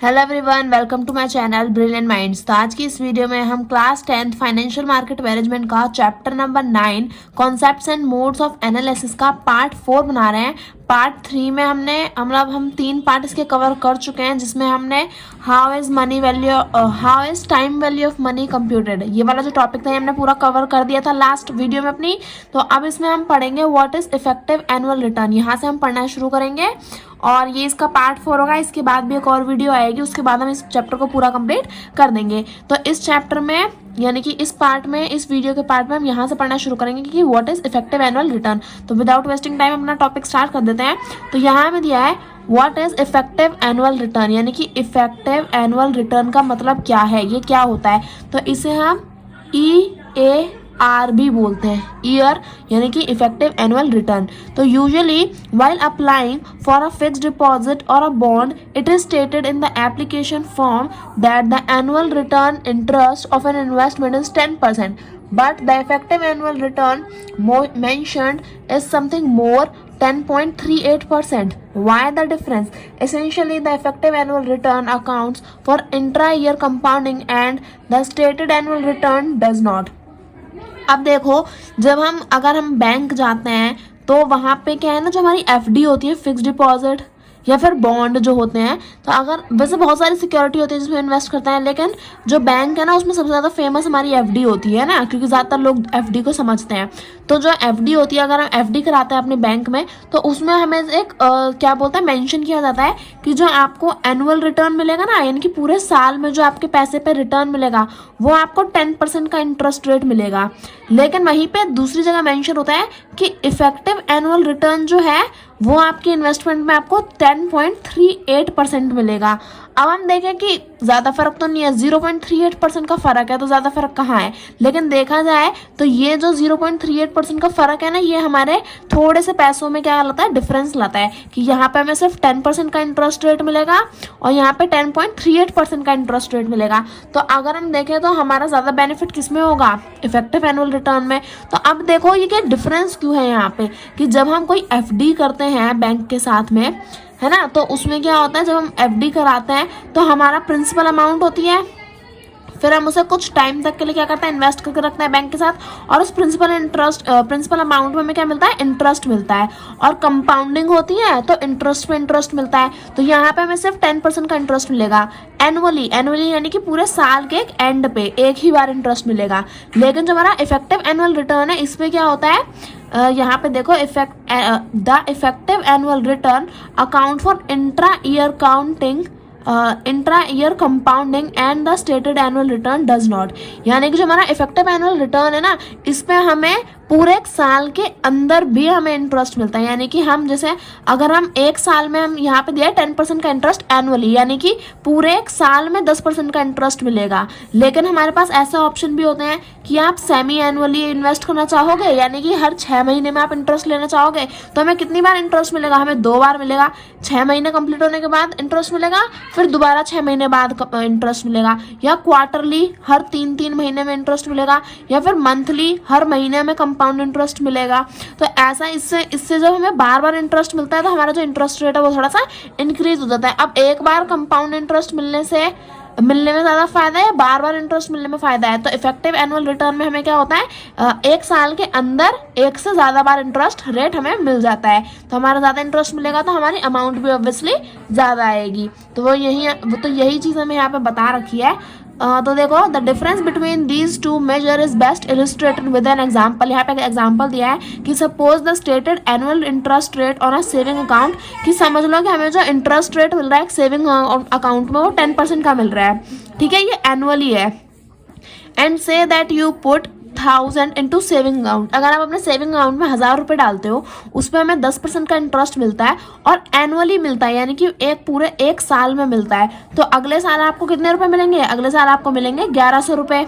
Hello everyone, welcome to my channel Brilliant Minds. तो आज की इस वीडियो में हम class 10th financial market management का chapter number 9 concepts and modes of analysis का पार्ट 4 बना रहे हैं। पार्ट 3 में हम 3 पार्ट इसके कवर कर चुके हैं, जिसमें हमने how is time value of money computed, ये वाला जो टॉपिक था हमने पूरा कवर कर दिया था लास्ट वीडियो में अपनी। तो अब इसमें हम पढ़ेंगे what is effective annual return. यहाँ से हम पढ़ना शुरू करेंगे और ये इसका पार्ट 4 होगा। इसके बाद भी एक और वीडियो आएगी, उसके बाद हम इस चैप्टर को पूरा कंप्लीट कर देंगे। तो इस चैप्टर में यानी कि इस पार्ट में, इस वीडियो के पार्ट में हम यहाँ से पढ़ना शुरू करेंगे कि what is effective annual return. तो विदाउट वेस्टिंग टाइम अपना टॉपिक स्टार्ट कर देते हैं। तो यहाँ हमें दिया है what is effective annual return, यानी कि इफेक्टिव एनुअल रिटर्न का मतलब क्या है, ये क्या होता है। तो इसे हम EAR भी बोलते हैं, ईयर यानी कि इफेक्टिव एनुअल रिटर्न। तो usually while applying for a fixed deposit और a bond, it is stated in the application form that the annual return interest of an investment is 10%, but the effective annual return mentioned is something more, 10.38%. Why the difference? Essentially, the effective annual return accounts for intra-year compounding and the stated annual return does not. अब देखो, अगर हम bank जाते हैं तो वहाँ पे क्या है ना, जो हमारी FD होती है, फिक्स्ड डिपॉजिट या फिर बॉन्ड जो होते हैं, तो अगर वैसे बहुत सारी सिक्योरिटी होती है जिसमें इन्वेस्ट करते हैं, लेकिन जो बैंक है ना उसमें सबसे ज़्यादा फेमस हमारी FD होती है ना, क्योंकि ज़्यादातर लोग FD को समझते हैं। तो जो FD होती है, अगर हम FD कराते हैं अपने बैंक में, तो उसमें हमें एक क्या बोलते हैं, मेंशन किया जाता है कि जो आपको एनुअल रिटर्न मिलेगा ना, यानी कि पूरे साल में जो आपके पैसे पे रिटर्न मिलेगा वो आपको 10% का इंटरेस्ट रेट मिलेगा। लेकिन वहीं पे दूसरी जगह मेंशन होता है कि इफेक्टिव एनुअल रिटर्न जो है वो आपकी इन्वेस्टमेंट में आपको 10.38% मिलेगा। अब हम देखें कि ज़्यादा फर्क तो नहीं है, 0.38% का फ़र्क है, तो ज़्यादा फर्क कहाँ है। लेकिन देखा जाए तो ये जो 0.38% का फ़र्क है ना, ये हमारे थोड़े से पैसों में क्या लाता है, डिफरेंस लाता है कि यहाँ पे हमें सिर्फ 10% का इंटरेस्ट रेट मिलेगा और यहाँ पे 10.38% का इंटरेस्ट रेट मिलेगा। तो अगर हम देखें तो हमारा ज़्यादा बेनिफिट किस में होगा, इफेक्टिव एनुअल रिटर्न में। तो अब देखो ये क्या डिफरेंस क्यों है यहाँ पे, कि जब हम कोई FD करते हैं बैंक के साथ में, है ना, तो उसमें क्या होता है, जब हम FD कराते हैं तो हमारा प्रिंसिपल अमाउंट होती है, फिर हम उसे कुछ टाइम तक के लिए क्या करते हैं, इन्वेस्ट करके रखते हैं बैंक के साथ, और उस प्रिंसिपल अमाउंट में हमें क्या मिलता है, इंटरेस्ट मिलता है, और कंपाउंडिंग होती है तो इंटरेस्ट पे इंटरेस्ट मिलता है। तो यहाँ पे हमें सिर्फ 10% का इंटरेस्ट मिलेगा एनुअली यानी कि पूरे साल के एक एंड पे एक ही बार इंटरेस्ट मिलेगा। लेकिन जो हमारा इफेक्टिव एनुअल रिटर्न है, इसमें क्या होता है, यहाँ पे देखो, the effective annual return account for intra year compounding and the stated annual return does not. यानी कि जो हमारा इफेक्टिव एनुअल रिटर्न है ना, इसमें हमें पूरे एक साल के अंदर भी हमें इंटरेस्ट मिलता है। यानी कि हम जैसे अगर हम एक साल में, हम यहाँ पे दिया है 10% का इंटरेस्ट एनुअली, यानी कि पूरे एक साल में 10% का इंटरेस्ट मिलेगा। लेकिन हमारे पास ऐसे ऑप्शन भी होते हैं कि आप सेमी एनुअली इन्वेस्ट करना चाहोगे, यानी कि हर 6 महीने में आप इंटरेस्ट लेना चाहोगे, तो हमें कितनी बार इंटरेस्ट मिलेगा, हमें 2 बार मिलेगा। 6 महीने कंप्लीट होने के बाद इंटरेस्ट मिलेगा, फिर दोबारा 6 महीने बाद इंटरेस्ट मिलेगा, या क्वार्टरली हर 3-3 महीने में इंटरेस्ट मिलेगा, या फिर मंथली हर महीने में कंपाउंड इंटरेस्ट मिलेगा। तो ऐसा इससे जब हमें बार बार इंटरेस्ट मिलता है तो हमारा जो इंटरेस्ट रेट है वो थोड़ा सा इंक्रीज हो जाता है। अब एक बार कंपाउंड इंटरेस्ट मिलने में ज़्यादा फायदा है या बार बार इंटरेस्ट मिलने में फ़ायदा है। तो इफेक्टिव एनुअल रिटर्न में हमें क्या होता है, एक साल के अंदर एक से ज़्यादा बार इंटरेस्ट रेट हमें मिल जाता है। तो हमारा ज़्यादा इंटरेस्ट मिलेगा तो हमारी अमाउंट भी ऑब्वियसली ज़्यादा आएगी। तो यही चीज़ हमें यहाँ पे बता रखी है। तो देखो, the difference between these two major is best illustrated with an example. यहाँ पे एक एग्जाम्पल दिया है कि suppose the stated annual interest rate on a saving account, कि समझ लो कि हमें जो इंटरेस्ट रेट मिल रहा है सेविंग अकाउंट में वो 10% का मिल रहा है, ठीक है, ये एनुअली है। And say that you put 1000 into saving account, अगर आप अपने सेविंग अकाउंट में 1000 रुपये डालते हो, उसमें हमें 10% का इंटरेस्ट मिलता है और एनुअली मिलता है, यानी कि पूरे एक साल में मिलता है। तो अगले साल आपको कितने रुपए मिलेंगे, अगले साल आपको मिलेंगे 1100 रुपये।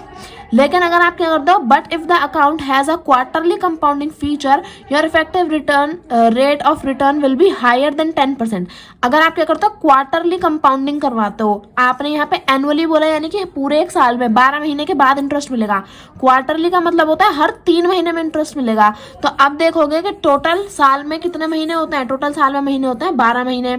लेकिन अगर आप क्या करते हो, but if the account has a quarterly compounding feature, your effective return rate of return will be higher than 10%। अगर आप क्या करते हो, क्वार्टरली कंपाउंडिंग करवाते हो, आपने यहाँ पे एनुअली बोला, यानी कि पूरे एक साल में 12 महीने के बाद इंटरेस्ट मिलेगा। क्वार्टरली का मतलब होता है हर 3 महीने में इंटरेस्ट मिलेगा। तो अब देखोगे कि टोटल साल में कितने महीने होते हैं, टोटल साल में महीने होते हैं 12 महीने।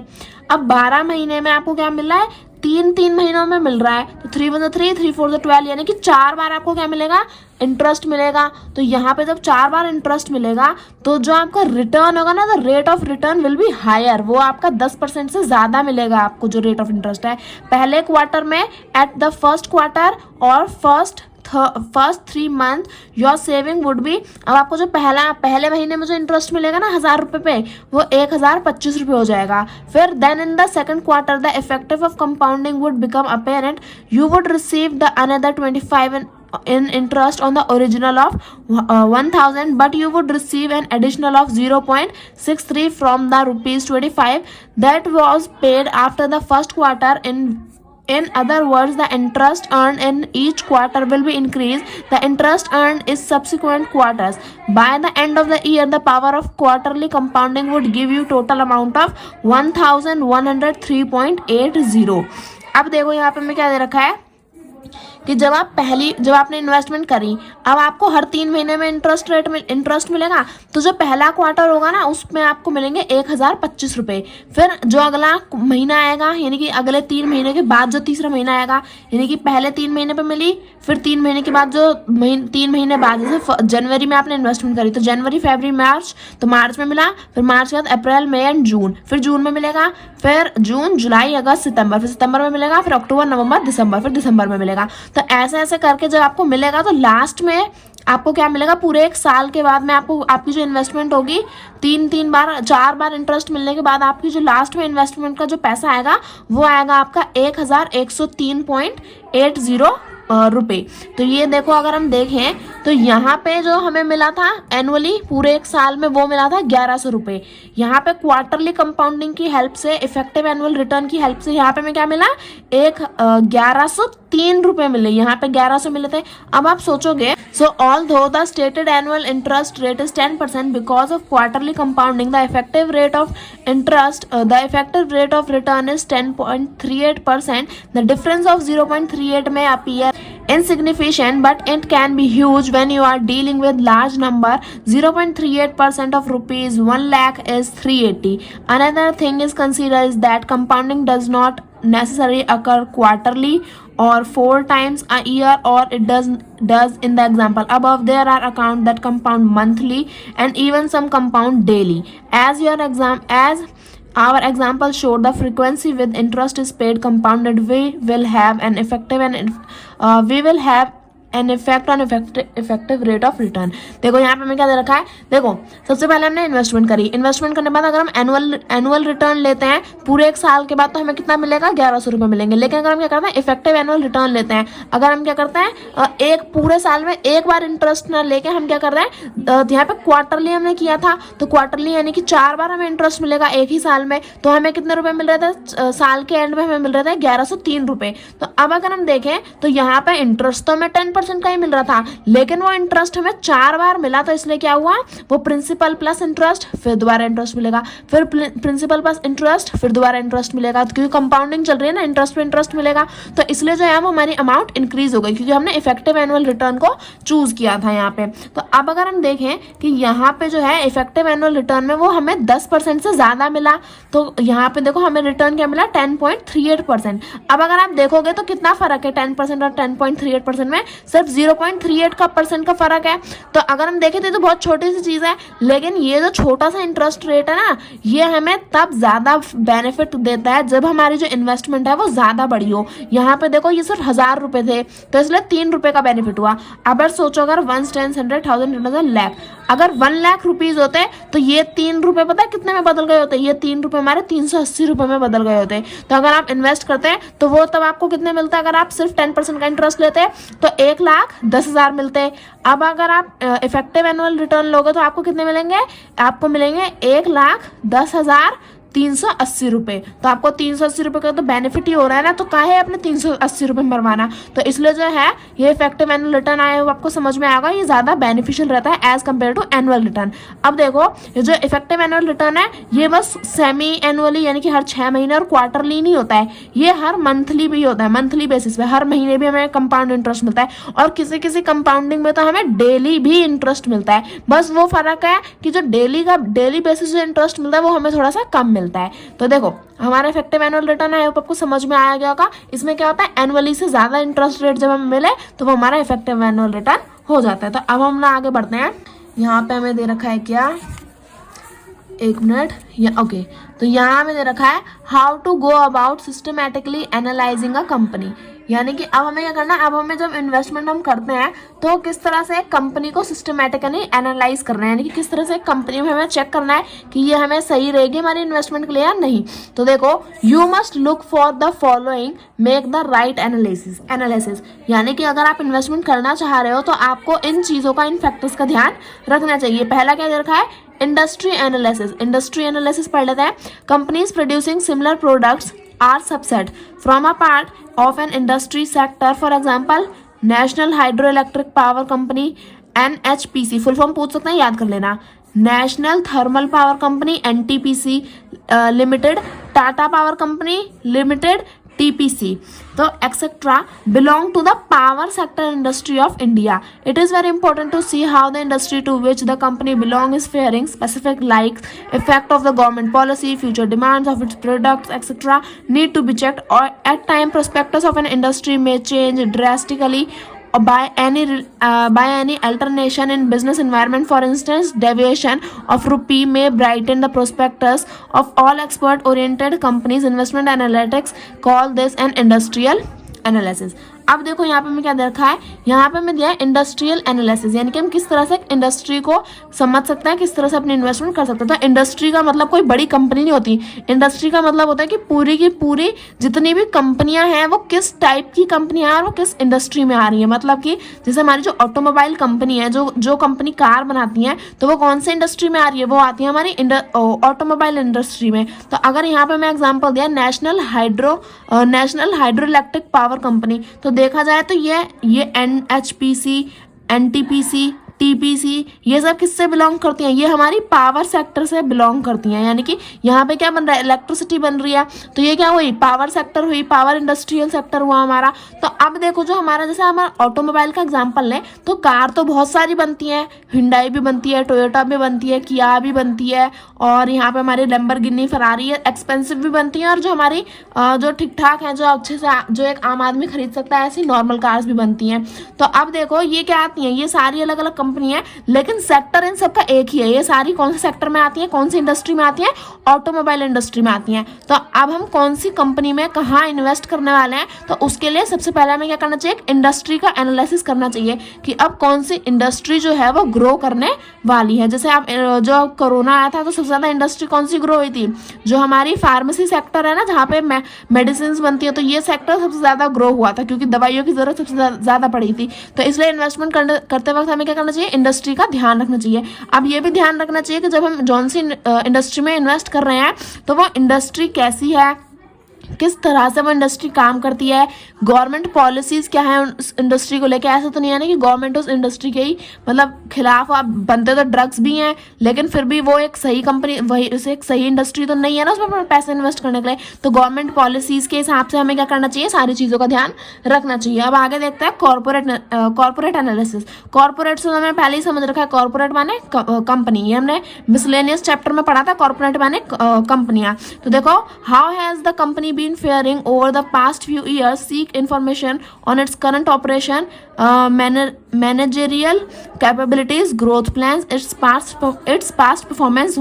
अब 12 महीने में आपको क्या मिल रहा है, तीन तीन महीनों में मिल रहा है, तो 3 × 3 3 4 12, यानी कि 4 बार आपको क्या मिलेगा, इंटरेस्ट मिलेगा। तो यहाँ पे जब 4 बार इंटरेस्ट मिलेगा तो जो आपका रिटर्न होगा ना, the rate of return will be higher, वो आपका 10% से ज़्यादा मिलेगा आपको जो रेट ऑफ इंटरेस्ट है पहले क्वार्टर में, एट द फर्स्ट क्वार्टर और first 3 month your saving would be. अब आपको जो पहले महीने में जो इंटरेस्ट मिलेगा ना 1000 रुपये पे, वो 1025 रुपये हो जाएगा। फिर then in the second quarter the effective of compounding would become apparent, you would receive the another 25 in interest on the original of 1000, but you would receive an additional of 0.63 from the rupees 25 that was paid after the first quarter. In other words, the interest earned in each quarter will be increased. The interest earned is subsequent quarters. By the end of the year, the power of quarterly compounding would give you total amount of 1103.80. अब देखो यहाँ पे मैं क्या दे रखा है कि जब आपने इन्वेस्टमेंट करी, अब आपको हर 3 महीने में इंटरेस्ट मिलेगा, तो जो पहला क्वार्टर होगा ना उसमें आपको मिलेंगे 1025 रुपये। फिर जो अगला महीना आएगा, यानी कि अगले 3 महीने के बाद जो तीसरा महीना आएगा, यानी कि पहले 3 महीने पे मिली, फिर 3 महीने के बाद जो 3 महीने बाद, जैसे जनवरी में आपने इन्वेस्टमेंट करी तो जनवरी फरवरी मार्च, तो मार्च में मिला, फिर मार्च के बाद अप्रैल मई एंड जून, फिर जून में मिलेगा, फिर जून जुलाई अगस्त सितंबर, फिर सितंबर में मिलेगा, फिर अक्टूबर नवंबर दिसंबर, फिर दिसंबर में मिलेगा। तो ऐसे ऐसे करके जब आपको मिलेगा तो लास्ट में आपको क्या मिलेगा, पूरे 1 साल के बाद में आपको आपकी जो इन्वेस्टमेंट होगी 4 बार इंटरेस्ट मिलने के बाद आपकी जो लास्ट में इन्वेस्टमेंट का जो पैसा आएगा वो आएगा आपका 1103.80 रुपये। तो ये देखो, अगर हम देखें तो यहाँ पे जो हमें मिला था एनुअली पूरे 1 साल में, वो मिला था 1100 रुपये। यहाँ पे क्वार्टरली कंपाउंडिंग की हेल्प से, इफेक्टिव एनुअल रिटर्न की हेल्प से यहाँ पे मैं क्या मिला, 1103 रुपये मिले, यहाँ पे 1100 मिले थे। अब आप सोचोगे, सो although the stated annual interest rate is 10%, because of quarterly compounding the effective rate of return is 10.38%. The difference of 0.38 में appear insignificant, but it can be huge when you are dealing with large number. 0.38% of rupees 1 lakh is 380. Another thing is considered is that compounding does not necessarily occur quarterly or 4 times a year, or it does in the example above. There are accounts that compound monthly and even some compound daily. As our example showed, the frequency with interest is paid compounded, we will have an effect on effective rate of return. देखो यहाँ पे मैं क्या दे रखा है, देखो सबसे पहले हमने इन्वेस्टमेंट करी, इन्वेस्टमेंट करने के बाद अगर हम एनुअल रिटर्न लेते हैं पूरे 1 साल के बाद, तो हमें कितना मिलेगा, 1100 रुपये मिलेंगे। लेकिन अगर हम क्या करते हैं, इफेक्टिव एनुअल रिटर्न लेते हैं, अगर हम क्या करते हैं, एक पूरे साल में 1 बार इंटरेस्ट ना लेके हम क्या कर रहे हैं, यहाँ पे क्वार्टरली हमने किया था, तो क्वार्टरली यानी कि 4 बार हमें इंटरेस्ट मिलेगा एक ही साल में, तो हमें कितने रुपए मिल रहे थे, साल के एंड में हमें मिल रहे थे 1103 रुपये। तो अब अगर हम देखें तो यहाँ पे इंटरेस्ट तो हमें 10% का ही मिल रहा था, लेकिन वो इंटरेस्ट हमें 4 बार मिला, तो इसलिए क्या हुआ, वो प्रिंसिपल प्लस इंटरेस्ट, फिर दोबारा इंटरेस्ट मिलेगा, फिर प्रिंसिपल प्लस इंटरेस्ट, फिर दोबारा इंटरेस्ट मिलेगा, क्योंकि कंपाउंडिंग चल रही है ना, इंटरेस्ट पे इंटरेस्ट मिलेगा, तो इसलिए जो है वो हमारी अमाउंट इंक्रीज हो गई, क्योंकि हमने इफेक्टिव एनुअल रिटर्न को चूज किया था यहाँ पे। तो अब अगर हम देखें कि यहाँ पे जो है इफेक्टिव एनुअल रिटर्न में वो हमें 10% से ज्यादा मिला, तो यहाँ पे देखो हमें रिटर्न क्या मिला, 10.38%। अब अगर आप देखोगे तो कितना फर्क है 10% और 10.38% में, सिर्फ 0.38 का परसेंट का फर्क है। तो अगर हम देखें तो बहुत छोटी सी चीज है, लेकिन ये जो छोटा सा इंटरेस्ट रेट है ना, ये हमें तब ज्यादा बेनिफिट देता है जब हमारी जो इन्वेस्टमेंट है वो ज्यादा बड़ी हो। यहाँ पे देखो ये सिर्फ 1000 रुपए थे, तो इसलिए 3 रुपए का बेनिफिट हुआ। अब सोचो अगर 1 10 100 1000 लाख, अगर 1 लाख रुपीज होते तो ये 3 रुपए पता है कितने में बदल गए होते, ये 3 रुपए हमारे 380 रुपए में बदल गए होते। तो अगर आप इन्वेस्ट करते हैं तो वो तब आपको कितने मिलता है, अगर आप सिर्फ 10% का इंटरेस्ट लेते तो 1,10,000 मिलते। अब अगर आप इफेक्टिव एनुअल रिटर्न लोगे तो आपको कितने मिलेंगे, आपको मिलेंगे 1,10,380 रुपए। तो आपको 380 रुपए का तो बेनिफिट ही हो रहा है ना, तो काहे अपने 380 रुपए मरवाना। तो इसलिए जो है ये इफेक्टिव एनुअल रिटर्न आया हुआ आपको समझ में आएगा, ये ज्यादा बेनिफिशियल रहता है as compare to annual return. अब देखो ये जो इफेक्टिव एनुअल रिटर्न है ये बस सेमी एनुअली यानी कि हर 6 महीने और क्वार्टरली नहीं होता है, ये हर मंथली भी होता है, मंथली बेसिस पे हर महीने भी हमें कंपाउंड इंटरेस्ट मिलता है, और किसी किसी कंपाउंडिंग में तो हमें डेली भी इंटरेस्ट मिलता है। बस वो फर्क है कि जो डेली बेसिस जो इंटरेस्ट मिलता है वो हमें थोड़ा सा कम मिलता है। मिलता है। तो देखो हमारा इफेक्टिव एनुअल रिटर्न है, आपको समझ में आया गया होगा। इसमें क्या होता है, एनुअली से ज्यादा इंटरेस्ट रेट जब हमें मिले तो वो हमारा इफेक्टिव एनुअल रिटर्न हो जाता है। तो अब हम ना आगे बढ़ते हैं। यहाँ पे हमें दे रखा है क्या, एक मिनट, ओके। तो यहाँ में दे रखा है how to go about systematically analysing a company, यानी कि अब हमें क्या करना है, अब हमें जब इन्वेस्टमेंट हम करते हैं तो किस तरह से कंपनी को सिस्टमैटिकली एनालाइज करना है, यानी कि किस तरह से कंपनी में हमें चेक करना है कि ये हमें सही रहेगी हमारी इन्वेस्टमेंट के लिए या नहीं। तो देखो you must look for the following, make the right analysis, यानी कि अगर आप इन्वेस्टमेंट करना चाह रहे हो तो आपको इन चीजों का, इन फैक्टर्स का ध्यान रखना चाहिए। पहला क्या दे रखा है, इंडस्ट्री एनालिसिस। इंडस्ट्री एनालिसिस पढ़ लेते हैं। Companies producing similar products are subset from a part of an industry sector, for example National Hydroelectric Power Company NHPC, full form पूछ सकते हैं, याद कर लेना। National thermal power company NTPC limited, Tata power company limited TPC, तो etcetera belong to the power sector industry of India. It is very important to see how the industry to which the company belong is faring, specific like effect of the government policy, future demands of its products, etc. need to be checked, or at time prospectus of an industry may change drastically by any alternation in business environment. For instance, deviation of rupee may brighten the prospectus of all export oriented companies. Investment analytics call this an industrial analysis. अब देखो यहाँ पे हमें क्या दे रखा है, यहाँ पे हमें दिया है इंडस्ट्रियल एनालिसिस, यानी कि हम किस तरह से इंडस्ट्री को समझ सकते हैं, किस तरह से अपनी इन्वेस्टमेंट कर सकते हैं। तो इंडस्ट्री का मतलब कोई बड़ी कंपनी नहीं होती, इंडस्ट्री का मतलब होता है कि पूरी की पूरी जितनी भी कंपनियां हैं वो किस टाइप की कंपनियां हैं और वो किस इंडस्ट्री में आ रही है। मतलब कि जैसे हमारी जो ऑटोमोबाइल कंपनी है, जो कंपनी कार बनाती है, तो वो कौन से इंडस्ट्री में आ रही है, वो आती है हमारी ऑटोमोबाइल इंडस्ट्री में। तो अगर यहाँ पे मैं एग्जाम्पल दिया national hydro electric power company, तो देखा जाए तो ये NHPC, NTPC, TPC ये सब किससे बिलोंग करती हैं, ये हमारी पावर सेक्टर से बिलोंग करती हैं। यानी कि यहाँ पे क्या बन रहा है, इलेक्ट्रिसिटी बन रही है, तो ये क्या हुई, पावर सेक्टर हुई, पावर इंडस्ट्रियल सेक्टर हुआ हमारा। तो अब देखो जो हमारा, जैसे हमारा ऑटोमोबाइल का एग्जांपल लें तो कार तो बहुत सारी बनती हैं, हिंडाई भी बनती है, टोयोटा भी बनती है, किया भी बनती है, और यहाँ पे हमारी लैम्बोर्गिनी, फरारी एक्सपेंसिव भी बनती है, और जो हमारी जो ठीक ठाक है, जो अच्छे से जो एक आम आदमी खरीद सकता है, ऐसी नॉर्मल कार्स भी बनती हैं। तो अब देखो ये क्या आती हैं, ये सारी अलग अलग कंपनी है, लेकिन सेक्टर इन सबका एक ही है। ये सारी कौन से सेक्टर में आती है, कौन सी इंडस्ट्री में आती है, ऑटोमोबाइल इंडस्ट्री में आती हैं। तो अब हम कौन सी कंपनी में कहाँ इन्वेस्ट करने वाले हैं, तो उसके लिए सबसे पहले हमें क्या करना चाहिए, इंडस्ट्री का एनालिसिस करना चाहिए कि अब कौन सी इंडस्ट्री जो है वो ग्रो करने वाली है। जैसे आप जो कोरोना आया था तो सबसे ज्यादा इंडस्ट्री कौन सी ग्रो हुई थी, जो हमारी फार्मेसी सेक्टर है ना, जहाँ पे मेडिसिन बनती है, तो ये सेक्टर सबसे ज्यादा ग्रो हुआ था क्योंकि दवाइयों की जरूरत सबसे ज्यादा पड़ी थी। तो इसलिए इन्वेस्टमेंट करते वक्त हमें क्या करना चाहिए, इंडस्ट्री का ध्यान रखना चाहिए। अब ये भी ध्यान रखना चाहिए कि जब हम जौन सी इंडस्ट्री में इन्वेस्ट कर रहे हैं तो वो इंडस्ट्री कैसी है, किस तरह से वो इंडस्ट्री काम करती है, गवर्नमेंट पॉलिसीज क्या है उस इंडस्ट्री को लेकर। ऐसा तो नहीं है ना कि गवर्नमेंट उस इंडस्ट्री के ही मतलब खिलाफ, आप बनते तो ड्रग्स भी हैं लेकिन फिर भी वो एक सही कंपनी, वही उसे एक सही इंडस्ट्री तो नहीं है ना उसमें पैसे इन्वेस्ट करने के लिए। तो गवर्नमेंट पॉलिसीज के हिसाब से हमें क्या करना चाहिए, सारी चीज़ों का ध्यान रखना चाहिए। अब आगे देखते हैं कॉर्पोरेट एनालिसिस। कॉर्पोरेट से हमें पहले ही समझ रखा है, कॉर्पोरेट माने कंपनी, ये हमने मिसलेनियस चैप्टर में पढ़ा था, कॉर्पोरेट माने कंपनियां। तो देखो how has the company been faring over the past few years, seek information on its current operation, managerial capabilities, growth plans, its past performance,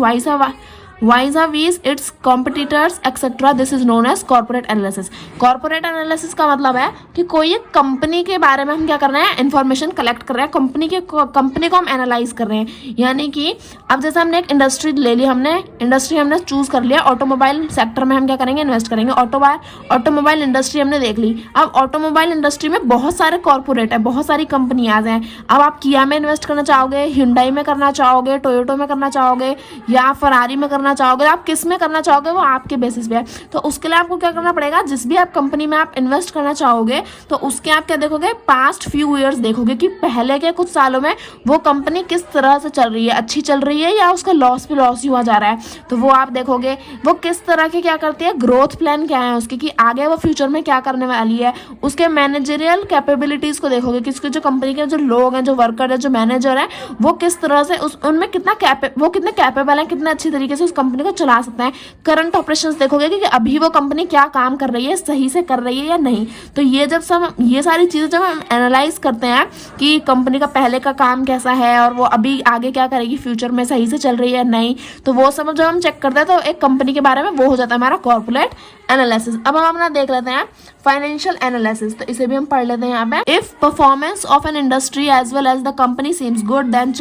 vis-a-vis its competitors, etc. This is known as corporate analysis. Corporate analysis का मतलब है कि कोई एक company के बारे में हम क्या कर रहे हैं, इन्फॉर्मेशन कलेक्ट कर रहे हैं, कंपनी को हम एनालाइज कर रहे हैं। यानी कि अब जैसे हमने एक इंडस्ट्री ले ली, इंडस्ट्री हमने चूज कर लिया, ऑटोमोबाइल सेक्टर में हम क्या करेंगे, इन्वेस्ट करेंगे। ऑटोमोबाइल इंडस्ट्री हमने देख ली। अब ऑटोमोबाइल इंडस्ट्री में बहुत सारे कॉर्पोरेट है, बहुत सारी कंपनियां हैं। अब आप किया में इन्वेस्ट करना चाहोगे, हिंडाई में करना चाहोगे, टोयोटो में करना चाहोगे, या फरारी में करना चाहोगे, आप किस में करना चाहोगे वो आपके बेसिस पे है। तो उसके लिए आपको क्या करना पड़ेगा, जिस भी आप कंपनी में आप इन्वेस्ट करना चाहोगे तो उसके आप क्या देखोगे, पास्ट फ्यू ईयर्स देखोगे कि पहले के कुछ सालों में वो कंपनी किस तरह से चल रही है, अच्छी चल रही है या उसका लॉस पे लॉस ही हुआ जा रहा है। तो वो आप देखोगे वो किस तरह के क्या करती है, ग्रोथ प्लान क्या है उसके, कि आगे वो फ्यूचर में क्या करने वाली है। उसके मैनेजरियल कैपेबिलिटीज को देखोगे कि उसके जो कंपनी के जो लोग हैं, जो वर्कर है, जो मैनेजर है, वो किस तरह से उनमें कितना कितने कैपेबल है, कितने अच्छी तरीके से उस कंपनी को चला सकते हैं। करंट ऑपरेशंस देखोगे कि अभी वो कंपनी क्या काम कर रही है, सही से कर रही है या नहीं। तो ये सारी चीज़ें जब हम एनालाइज करते हैं कि कंपनी का पहले का काम कैसा है और वो अभी आगे क्या करेगी, फ्यूचर में सही से चल रही है या नहीं, तो वो सब जब हम चेक करते हैं तो एक कंपनी के बारे में वो हो जाता है हमारा कॉर्पोरेट एनालिसिस। अब हम अपना देख लेते हैं फाइनेंशियल एनालिसिस, तो इसे भी हम पढ़ लेते हैं यहाँ पे। If performance of an industry as well as the company seems good, then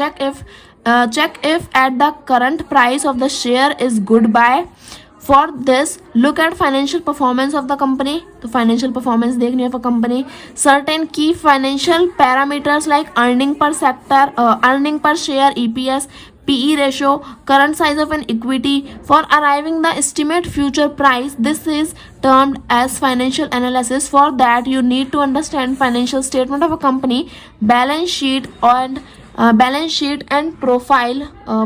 check if at the current price of the share is good buy. For this, look at financial performance of the company. तो financial performance देखनी है for company. Certain key financial parameters like earning per sector, earning per share, EPS, PE ratio, current size of an equity. For arriving the estimate future price, this is termed as financial analysis. For that, you need to understand financial statement of a company, balance sheet and profile,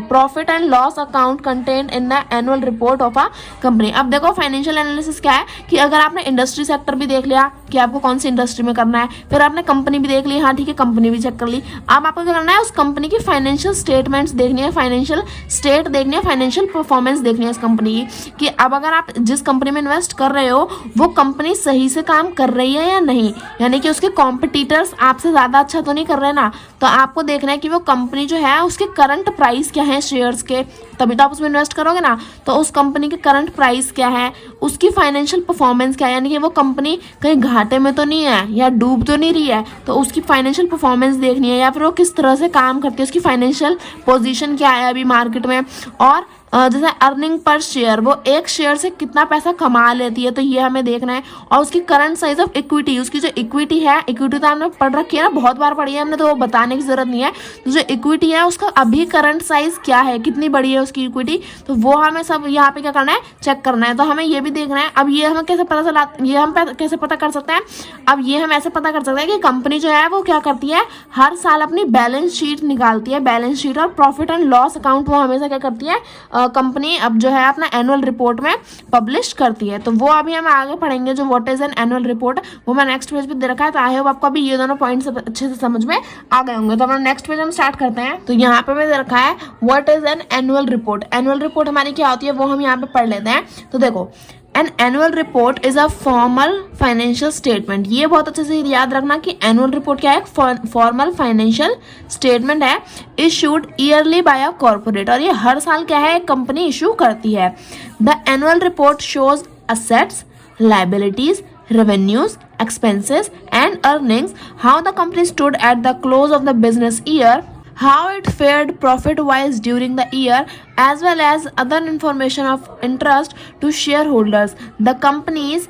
profit and loss account contained in the annual report of a company. अब देखो financial analysis क्या है कि अगर आपने industry sector भी देख लिया कि आपको कौन सी इंडस्ट्री में करना है, फिर आपने कंपनी भी देख ली, हाँ ठीक है कंपनी भी चेक कर ली, अब आपको क्या करना है, उस कंपनी की फाइनेंशियल स्टेटमेंट्स देखनी है, फाइनेंशियल स्टेट देखनी है, फाइनेंशियल परफॉर्मेंस देखनी है इस कंपनी की कि अब अगर आप जिस कंपनी में इन्वेस्ट कर रहे हो वो कंपनी सही से काम कर रही है या नहीं, यानी कि उसके कॉम्पिटिटर्स आपसे ज़्यादा अच्छा तो नहीं कर रहे ना। तो आपको देखना है कि वो कंपनी जो है उसके करंट प्राइस क्या है शेयर्स के, तभी तो आप उसमें इन्वेस्ट करोगे ना। तो उस कंपनी के करंट प्राइस क्या है, उसकी फाइनेंशियल परफॉर्मेंस क्या है, यानी कि वो कंपनी कहीं घाटे में तो नहीं है या डूब तो नहीं रही है, तो उसकी फाइनेंशियल परफॉर्मेंस देखनी है, या फिर वो किस तरह से काम करती है, उसकी फाइनेंशियल पोजीशन क्या है अभी मार्केट में, और जैसे अर्निंग पर शेयर, वो एक शेयर से कितना पैसा कमा लेती है, तो ये हमें देखना है। और उसकी करंट साइज ऑफ इक्विटी, उसकी जो इक्विटी है, इक्विटी तो हमने पढ़ रखी है ना, बहुत बार पढ़ी है हमने, तो वो बताने की जरूरत नहीं है। तो जो इक्विटी है उसका अभी करंट साइज क्या है, कितनी बड़ी है उसकी इक्विटी, तो वो हमें सब यहाँ पे क्या करना है, चेक करना है। तो हमें ये भी देखना है। अब ये हमें कैसे पता चला, ये हम कैसे पता कर सकते हैं, अब ये हम ऐसे पता कर सकते हैं कि कंपनी जो है वो क्या करती है, हर साल अपनी बैलेंस शीट निकालती है, बैलेंस शीट और प्रॉफिट एंड लॉस अकाउंट वो हमेशा क्या करती है, कंपनी अब जो है अपना एनुअल रिपोर्ट में पब्लिश करती है। तो वो अभी हम आगे पढ़ेंगे, जो what is an annual report, वो मैं नेक्स्ट पेज पे दे रखा है। तो आई होप आपको अभी ये दोनों पॉइंट्स अच्छे से समझ में आ गए होंगे। तो अपना नेक्स्ट पेज हम स्टार्ट करते हैं। तो यहाँ पे मैं दे रखा है what is an annual report. Annual report हमारी क्या होती है वो हम यहाँ पे पढ़ लेते हैं। तो देखो, an annual report is a formal financial statement. ये बहुत अच्छे से याद रखना कि एनुअल रिपोर्ट क्या है, फॉर्मल फाइनेंशियल स्टेटमेंट है, issued yearly by a corporate, और ये हर साल क्या है कंपनी इशू करती है। The annual report shows assets, liabilities, revenues, expenses and earnings, how the company stood at the close of the business year, how it fared profit wise during the year, as well as other information of interest to shareholders. The companies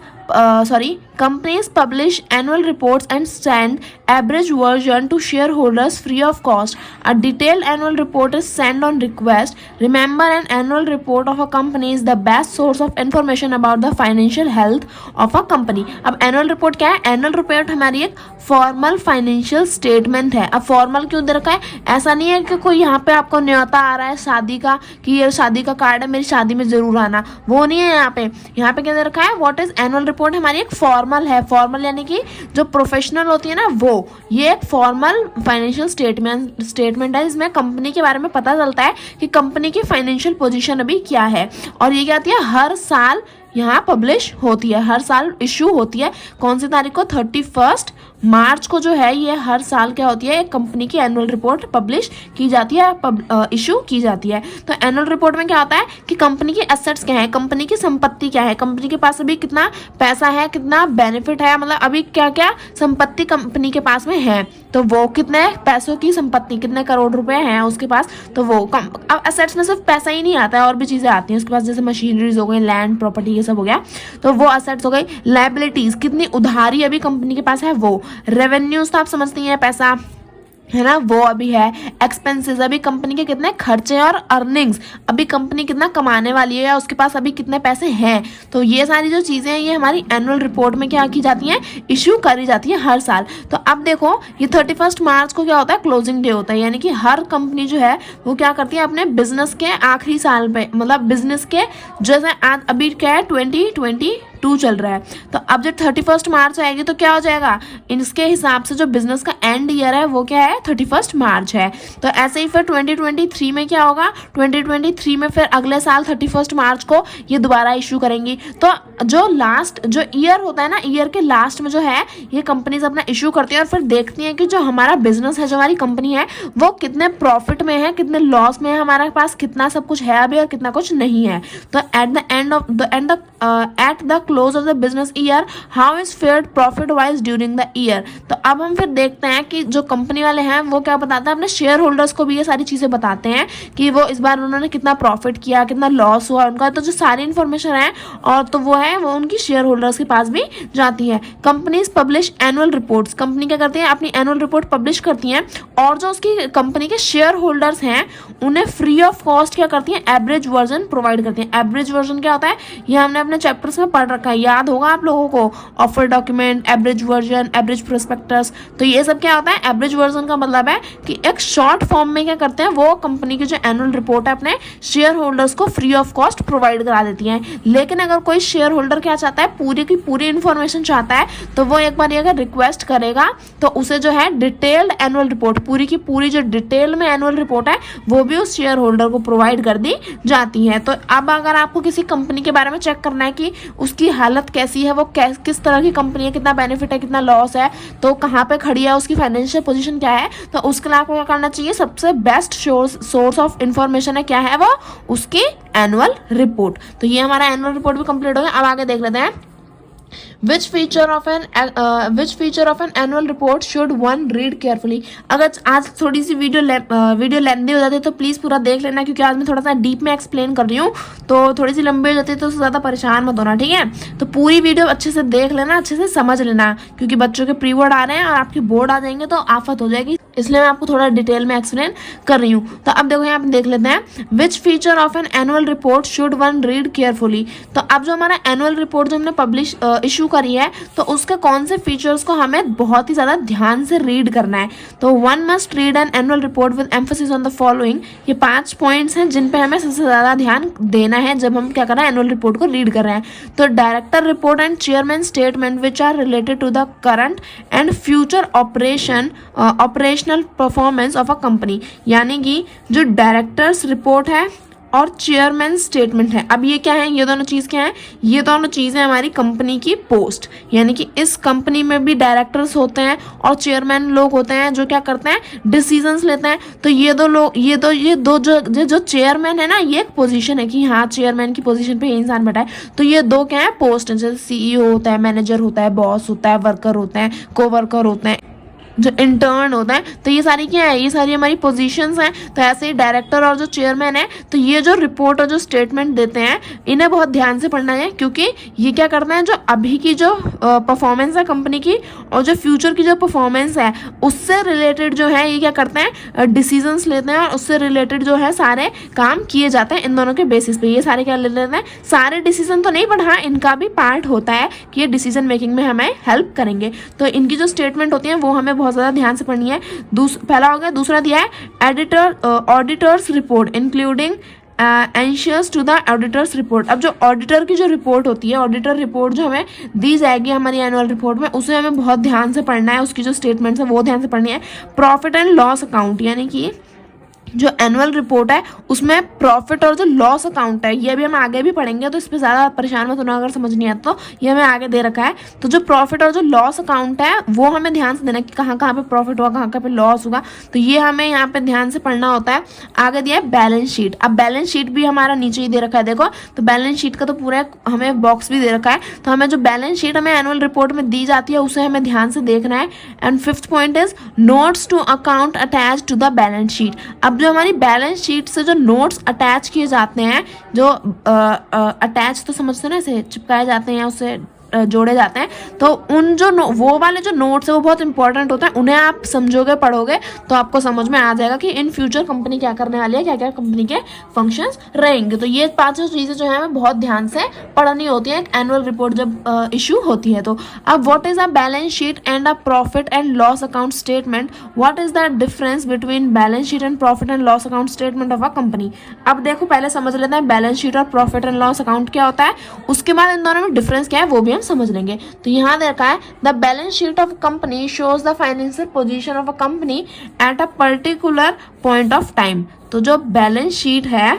publish annual reports and send average version to shareholders free of cost. A detailed annual report is sent on request. Remember, an annual report of a company is the best source of information about the financial health of a company. अब annual report क्या है, annual report हमारी एक formal financial statement है। अब formal क्यों दे रखा है, ऐसा नहीं है कि कोई यहाँ पे आपको न्योता आ रहा है शादी का कि ये शादी का कार्ड है, मेरी शादी में जरूर आना, वो नहीं है यहाँ पे। यहाँ पे क्या दे रखा है, व्हाट इज एनुअल रिपोर्ट हमारी एक फॉर्मल है। फॉर्मल यानी कि जो प्रोफेशनल होती है ना वो, ये एक फॉर्मल फाइनेंशियल स्टेटमेंट है, जिसमें कंपनी के बारे में पता चलता है कि कंपनी की फाइनेंशियल पोजीशन अभी क्या है। और ये क्या होती है, हर साल यहाँ पब्लिश होती है, हर साल इशू होती है। कौन सी तारीख को, 31 मार्च को जो है ये हर साल क्या होती है, एक कंपनी की एनुअल रिपोर्ट पब्लिश की जाती है, इशू की जाती है। तो एनुअल रिपोर्ट में क्या होता है कि कंपनी की एसेट्स क्या है, कंपनी की संपत्ति क्या है, कंपनी के पास अभी कितना पैसा है, कितना बेनिफिट है, मतलब अभी क्या क्या संपत्ति कंपनी के पास में है, तो वो कितने पैसों की संपत्ति, कितने करोड़ रुपए हैं उसके पास। तो वो अब एसेट्स में सिर्फ पैसा ही नहीं आता है, और भी चीज़ें आती हैं उसके पास, जैसे मशीनरीज हो गई, लैंड प्रॉपर्टी, ये सब हो गया, तो वो एसेट्स हो गई। लायबिलिटीज, कितनी उधारी अभी कंपनी के पास है वो। रेवेन्यूज तो आप समझती हैं, पैसा है ना, वो अभी है। एक्सपेंसेस, अभी कंपनी के कितने खर्चे, और अर्निंग्स, अभी कंपनी कितना कमाने वाली है या उसके पास अभी कितने पैसे हैं। तो ये सारी जो चीज़ें हैं ये हमारी एनुअल रिपोर्ट में क्या की जाती हैं, इशू करी जाती है हर साल। तो अब देखो, ये 31 मार्च को क्या होता है, क्लोजिंग डे होता है, यानी कि हर कंपनी जो है वो क्या करती है अपने बिजनेस के आखिरी साल पे, मतलब बिजनेस के जैसे आज अभी क्या है 2022 2022 चल रहा है। तो अब जब 31 मार्च आएगी तो क्या हो जाएगा, इसके हिसाब से जो बिजनेस का एंड ईयर है वो क्या है, 31 मार्च है। तो ऐसे ही फिर 2023 में क्या होगा, 2023 में फिर अगले साल 31 मार्च को ये दोबारा इशू करेंगी। तो जो लास्ट जो ईयर होता है ना, ईयर के लास्ट में जो है ये कंपनीज अपना इशू करती हैं और फिर देखती हैं कि जो हमारा बिजनेस है, जो हमारी कंपनी है वो कितने प्रॉफिट में है, कितने लॉस में है, हमारे पास कितना सब कुछ है अभी और कितना कुछ नहीं है। तो at the close of the business year how is fared profit wise during the year. तो अब हम फिर देखते हैं कि जो कंपनी वाले हैं वो क्या बताते हैं, अपने शेयर होल्डर्स को भी ये सारी चीजें बताते हैं कि वो इस बार उन्होंने कितना प्रॉफिट किया, कितना लॉस हुआ उनका। तो जो सारी इन्फॉर्मेशन है और तो वो है वो उनकी शेयर होल्डर्स के पास भी जाती है। Companies publish annual reports, company क्या करती है, अपनी एनुअल रिपोर्ट पब्लिश करती हैं और जो उसकी कंपनी के शेयर होल्डर्स हैं उन्हें फ्री ऑफ कॉस्ट क्या करती हैं, एवरेज वर्जन प्रोवाइड करती हैं। एवरेज वर्जन क्या होता है, ये हमने अपने चैप्टर्स में पढ़ रखा है, याद होगा आप लोगों को, offer document, average version, average prospectus. तो ये सब क्या होता है, एवरेज वर्जन का मतलब है कि एक शॉर्ट फॉर्म में क्या करते हैं वो कंपनी की जो एनुअल रिपोर्ट है अपने शेयर होल्डर्स को फ्री ऑफ कॉस्ट प्रोवाइड करा देती हैं। लेकिन अगर कोई शेयर होल्डर क्या चाहता है, पूरी की पूरी इंफॉर्मेशन चाहता है, तो वो एक बार ये अगर रिक्वेस्ट करेगा तो उसे जो है डिटेल्ड एनुअल रिपोर्ट, पूरी की पूरी जो डिटेल में एनुअल रिपोर्ट है वो भी उस शेयर होल्डर को प्रोवाइड कर दी जाती है। तो अब अगर आपको किसी कंपनी के बारे में चेक करना है कि उसकी हालत कैसी है, वो किस तरह की कंपनी है, कितना बेनिफिट है, कितना लॉस है, तो कहाँ पे खड़ी है, उसकी फाइनेंशियल पोजीशन क्या है, तो उसके लिए आपको क्या करना चाहिए, सबसे बेस्ट सोर्स ऑफ इंफॉर्मेशन है क्या है वो, उसकी एनुअल रिपोर्ट। तो ये हमारा एनुअल रिपोर्ट भी कंप्लीट हो गया। अब आगे देख लेते हैं, which feature of an annual report should one read carefully। अगर आज थोड़ी सी वीडियो लेंदी हो जाती है तो प्लीज़ पूरा देख लेना, क्योंकि आज मैं थोड़ा सा डीप में एक्सप्लेन कर रही हूँ, तो थोड़ी सी लंबी हो जाती है तो ज़्यादा परेशान मत होना, ठीक है। तो पूरी वीडियो अच्छे से देख लेना, अच्छे से समझ लेना, क्योंकि बच्चों के प्री बोर्ड आ रहे हैं और आपके बोर्ड आ जाएंगे तो आफत हो जाएगी, इसलिए मैं आपको थोड़ा डिटेल में एक्सप्लेन कर रही हूँ। तो अब देखो यहाँ पे देख लेते हैं, which feature of an annual report should one read carefully. तो अब जो हमारा एनुअल रिपोर्ट जो हमने पब्लिश इशू करी है, तो उसके कौन से फीचर्स को हमें बहुत ही ज़्यादा ध्यान से रीड करना है। तो one must read an annual report with emphasis on the following. ये 5 पॉइंट्स हैं जिन पे हमें सबसे ज़्यादा ध्यान देना है जब हम क्या कर रहे हैं, एनुअल रिपोर्ट को रीड कर रहे हैं। तो director report and chairman statement which are related to the current and future operational performance of a company, यानी कि जो डायरेक्टर्स रिपोर्ट है और चेयरमैन स्टेटमेंट है। अब ये क्या है, ये दोनों चीज़ क्या है, ये दोनों चीज़ें हमारी कंपनी की पोस्ट, यानी कि इस कंपनी में भी डायरेक्टर्स होते हैं और चेयरमैन लोग होते हैं जो क्या करते हैं, डिसीजंस लेते हैं। तो ये दो जो चेयरमैन है ना, ये एक पोजीशन है कि हाँ चेयरमैन की पोजीशन पे ये इंसान बैठा है। तो ये दो क्या है, पोस्ट है, जैसे CEO होता है, मैनेजर होता है, बॉस होता है, वर्कर होते हैं, कोवर्कर होते हैं, जो इंटर्न होता है। तो ये सारी क्या है, ये सारी हमारी पोजीशंस हैं। तो ऐसे ही डायरेक्टर और जो चेयरमैन है, तो ये जो रिपोर्ट और जो स्टेटमेंट देते हैं इन्हें बहुत ध्यान से पढ़ना है, क्योंकि ये क्या करते हैं, जो अभी की जो परफॉर्मेंस है कंपनी की और जो फ्यूचर की जो परफॉर्मेंस है उससे रिलेटेड जो है ये क्या करते हैं, डिसीजंस लेते हैं और उससे रिलेटेड जो है सारे काम किए जाते हैं इन दोनों के बेसिस पे। ये सारे क्या ले लेते हैं, सारे डिसीजन तो नहीं, बट हाँ इनका भी पार्ट होता है कि ये डिसीजन मेकिंग में हमें हेल्प करेंगे। तो इनकी जो स्टेटमेंट होती है वो हमें बहुत ज़्यादा ध्यान से पढ़नी है। पहला हो गया। दूसरा दिया है ऑडिटर्स रिपोर्ट इंक्लूडिंग एंशियस टू द ऑडिटर्स रिपोर्ट। अब जो ऑडिटर की जो रिपोर्ट होती है, ऑडिटर रिपोर्ट जो हमें दी जाएगी हमारी एनुअल रिपोर्ट में, उसे हमें बहुत ध्यान से पढ़ना है, उसकी जो स्टेटमेंट्स है वो ध्यान से पढ़नी है। प्रॉफिट एंड लॉस अकाउंट, यानी कि जो एनुअल रिपोर्ट है उसमें प्रॉफिट और जो लॉस अकाउंट है ये भी हम आगे भी पढ़ेंगे, तो इस पर ज़्यादा परेशान मत होना अगर समझ नहीं आता तो, ये हमें आगे दे रखा है। तो जो प्रॉफिट और जो लॉस अकाउंट है वो हमें ध्यान से देना कि कहाँ कहाँ पे प्रॉफिट होगा, कहाँ कहाँ पे लॉस होगा, तो ये हमें यहाँ पे ध्यान से पढ़ना होता है। आगे दिया है बैलेंस शीट। अब बैलेंस शीट भी हमारा नीचे ही दे रखा है, देखो। तो बैलेंस शीट का तो पूरा हमें बॉक्स भी दे रखा है, तो हमें जो बैलेंस शीट हमें एनुअल रिपोर्ट में दी जाती है उसे हमें ध्यान से देखना है। And 5th point is notes to account attach to the balance sheet. अब जो हमारी बैलेंस शीट से जो नोट्स अटैच किए जाते हैं, जो अटैच तो समझते हैं ना, ऐसे चिपकाए जाते हैं, उससे जोड़े जाते हैं, तो उन जो वो वाले जो नोट्स है वो बहुत इंपॉर्टेंट होते हैं, उन्हें आप समझोगे पढ़ोगे तो आपको समझ में आ जाएगा कि इन फ्यूचर कंपनी क्या करने वाली है, क्या क्या कंपनी के फंक्शंस रहेंगे। तो ये पांचों चीजें जो है हमें बहुत ध्यान से पढ़नी होती है एनुअल रिपोर्ट जब इशू होती है। तो अब what is a balance sheet and a profit and loss account statement, what is the difference between balance sheet and profit and loss account statement of a company. अब देखो पहले समझ लेते हैं बैलेंस शीट और प्रॉफिट एंड लॉस अकाउंट क्या होता है, उसके बाद इन दोनों में डिफरेंस क्या है वो भी हम समझ लेंगे। तो यहाँ देखा है the balance sheet of company shows the financial position of a company at a particular point of time. तो जो बैलेंस शीट है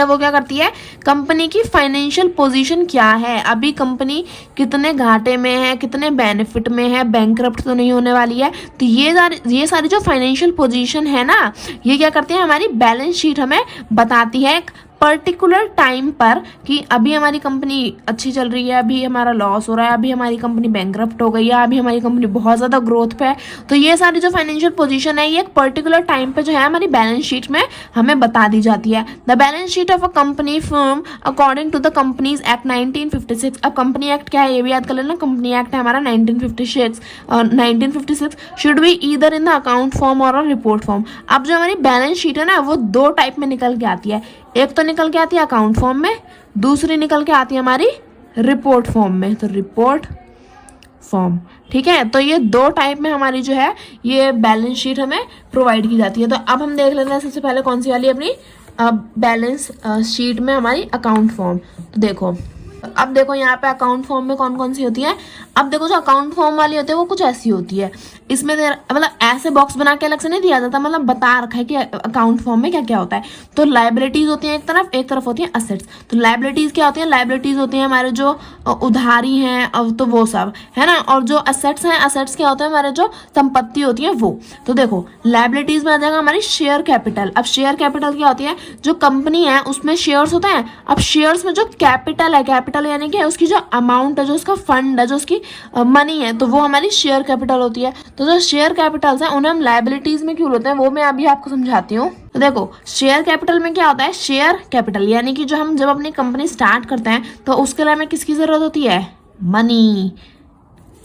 वो क्या करती है, कंपनी की फाइनेंशियल पोजीशन क्या है, अभी कंपनी कितने घाटे में है, कितने बेनिफिट में है, बैंकरप्ट तो नहीं होने वाली है। तो ये सारी जो फाइनेंशियल पोजीशन है ना, ये क्या करती है, हमारी बैलेंस शीट हमें बताती है एक पर्टिकुलर टाइम पर कि अभी हमारी कंपनी अच्छी चल रही है, अभी हमारा लॉस हो रहा है, अभी हमारी कंपनी बैंकरप्ट हो गई है, अभी हमारी कंपनी बहुत ज़्यादा ग्रोथ पे है। तो ये सारी जो फाइनेंशियल पोजीशन है ये एक पर्टिकुलर टाइम पे जो है हमारी बैलेंस शीट में हमें बता दी जाती है। The balance sheet of a company firm according to the companies act 1956। अब कंपनी एक्ट क्या है ये भी याद कर लेना, कंपनी एक्ट है हमारा 1956 should be either in the account form और रिपोर्ट फॉर्म। अब जो हमारी बैलेंस शीट है ना वो दो टाइप में निकल के आती है, एक तो निकल के आती है अकाउंट फॉर्म में, दूसरी निकल के आती है हमारी रिपोर्ट फॉर्म में। तो रिपोर्ट फॉर्म, ठीक है। तो ये दो टाइप में हमारी जो है ये बैलेंस शीट हमें प्रोवाइड की जाती है। तो अब हम देख लेते हैं सबसे पहले कौन सी वाली अपनी बैलेंस शीट में हमारी अकाउंट फॉर्म। तो देखो अब देखो यहाँ पे अकाउंट फॉर्म में कौन कौन सी होती है। अब देखो जो अकाउंट फॉर्म वाली होती है वो कुछ ऐसी होती है, इसमें मतलब ऐसे बॉक्स बना के अलग से नहीं दिया जाता, मतलब बता रखा है कि अकाउंट फॉर्म में क्या क्या होता है। तो लाइबिलिटीज होती है एक तरफ होती है असेट्स। तो लाइबिलिटीज क्या होती है, लाइबिलिटीज होती है हमारे जो उधारी हैं, अब तो वो सब है ना, और जो असेट्स हैं, असेट्स क्या होते हैं हमारे जो संपत्ति होती है वो। तो देखो लाइबिलिटीज में आ जाएगा हमारी शेयर कैपिटल। अब शेयर कैपिटल क्या होती है, जो कंपनी है उसमें शेयर्स होते हैं, अब शेयर्स में जो कैपिटल है, कैपिटल यानी कि उसकी जो अमाउंट है, जो उसका फंड है, जो उसकी मनी है, तो वो हमारी शेयर कैपिटल होती है। तो जो शेयर कैपिटल्स हैं उन्हें हम लाइबिलिटीज में क्यों लेते हैं वो मैं अभी आपको समझाती हूँ। तो देखो शेयर कैपिटल में क्या होता है, शेयर कैपिटल यानी कि जो हम जब अपनी कंपनी स्टार्ट करते हैं तो उसके लिए हमें किसकी जरूरत होती है, मनी,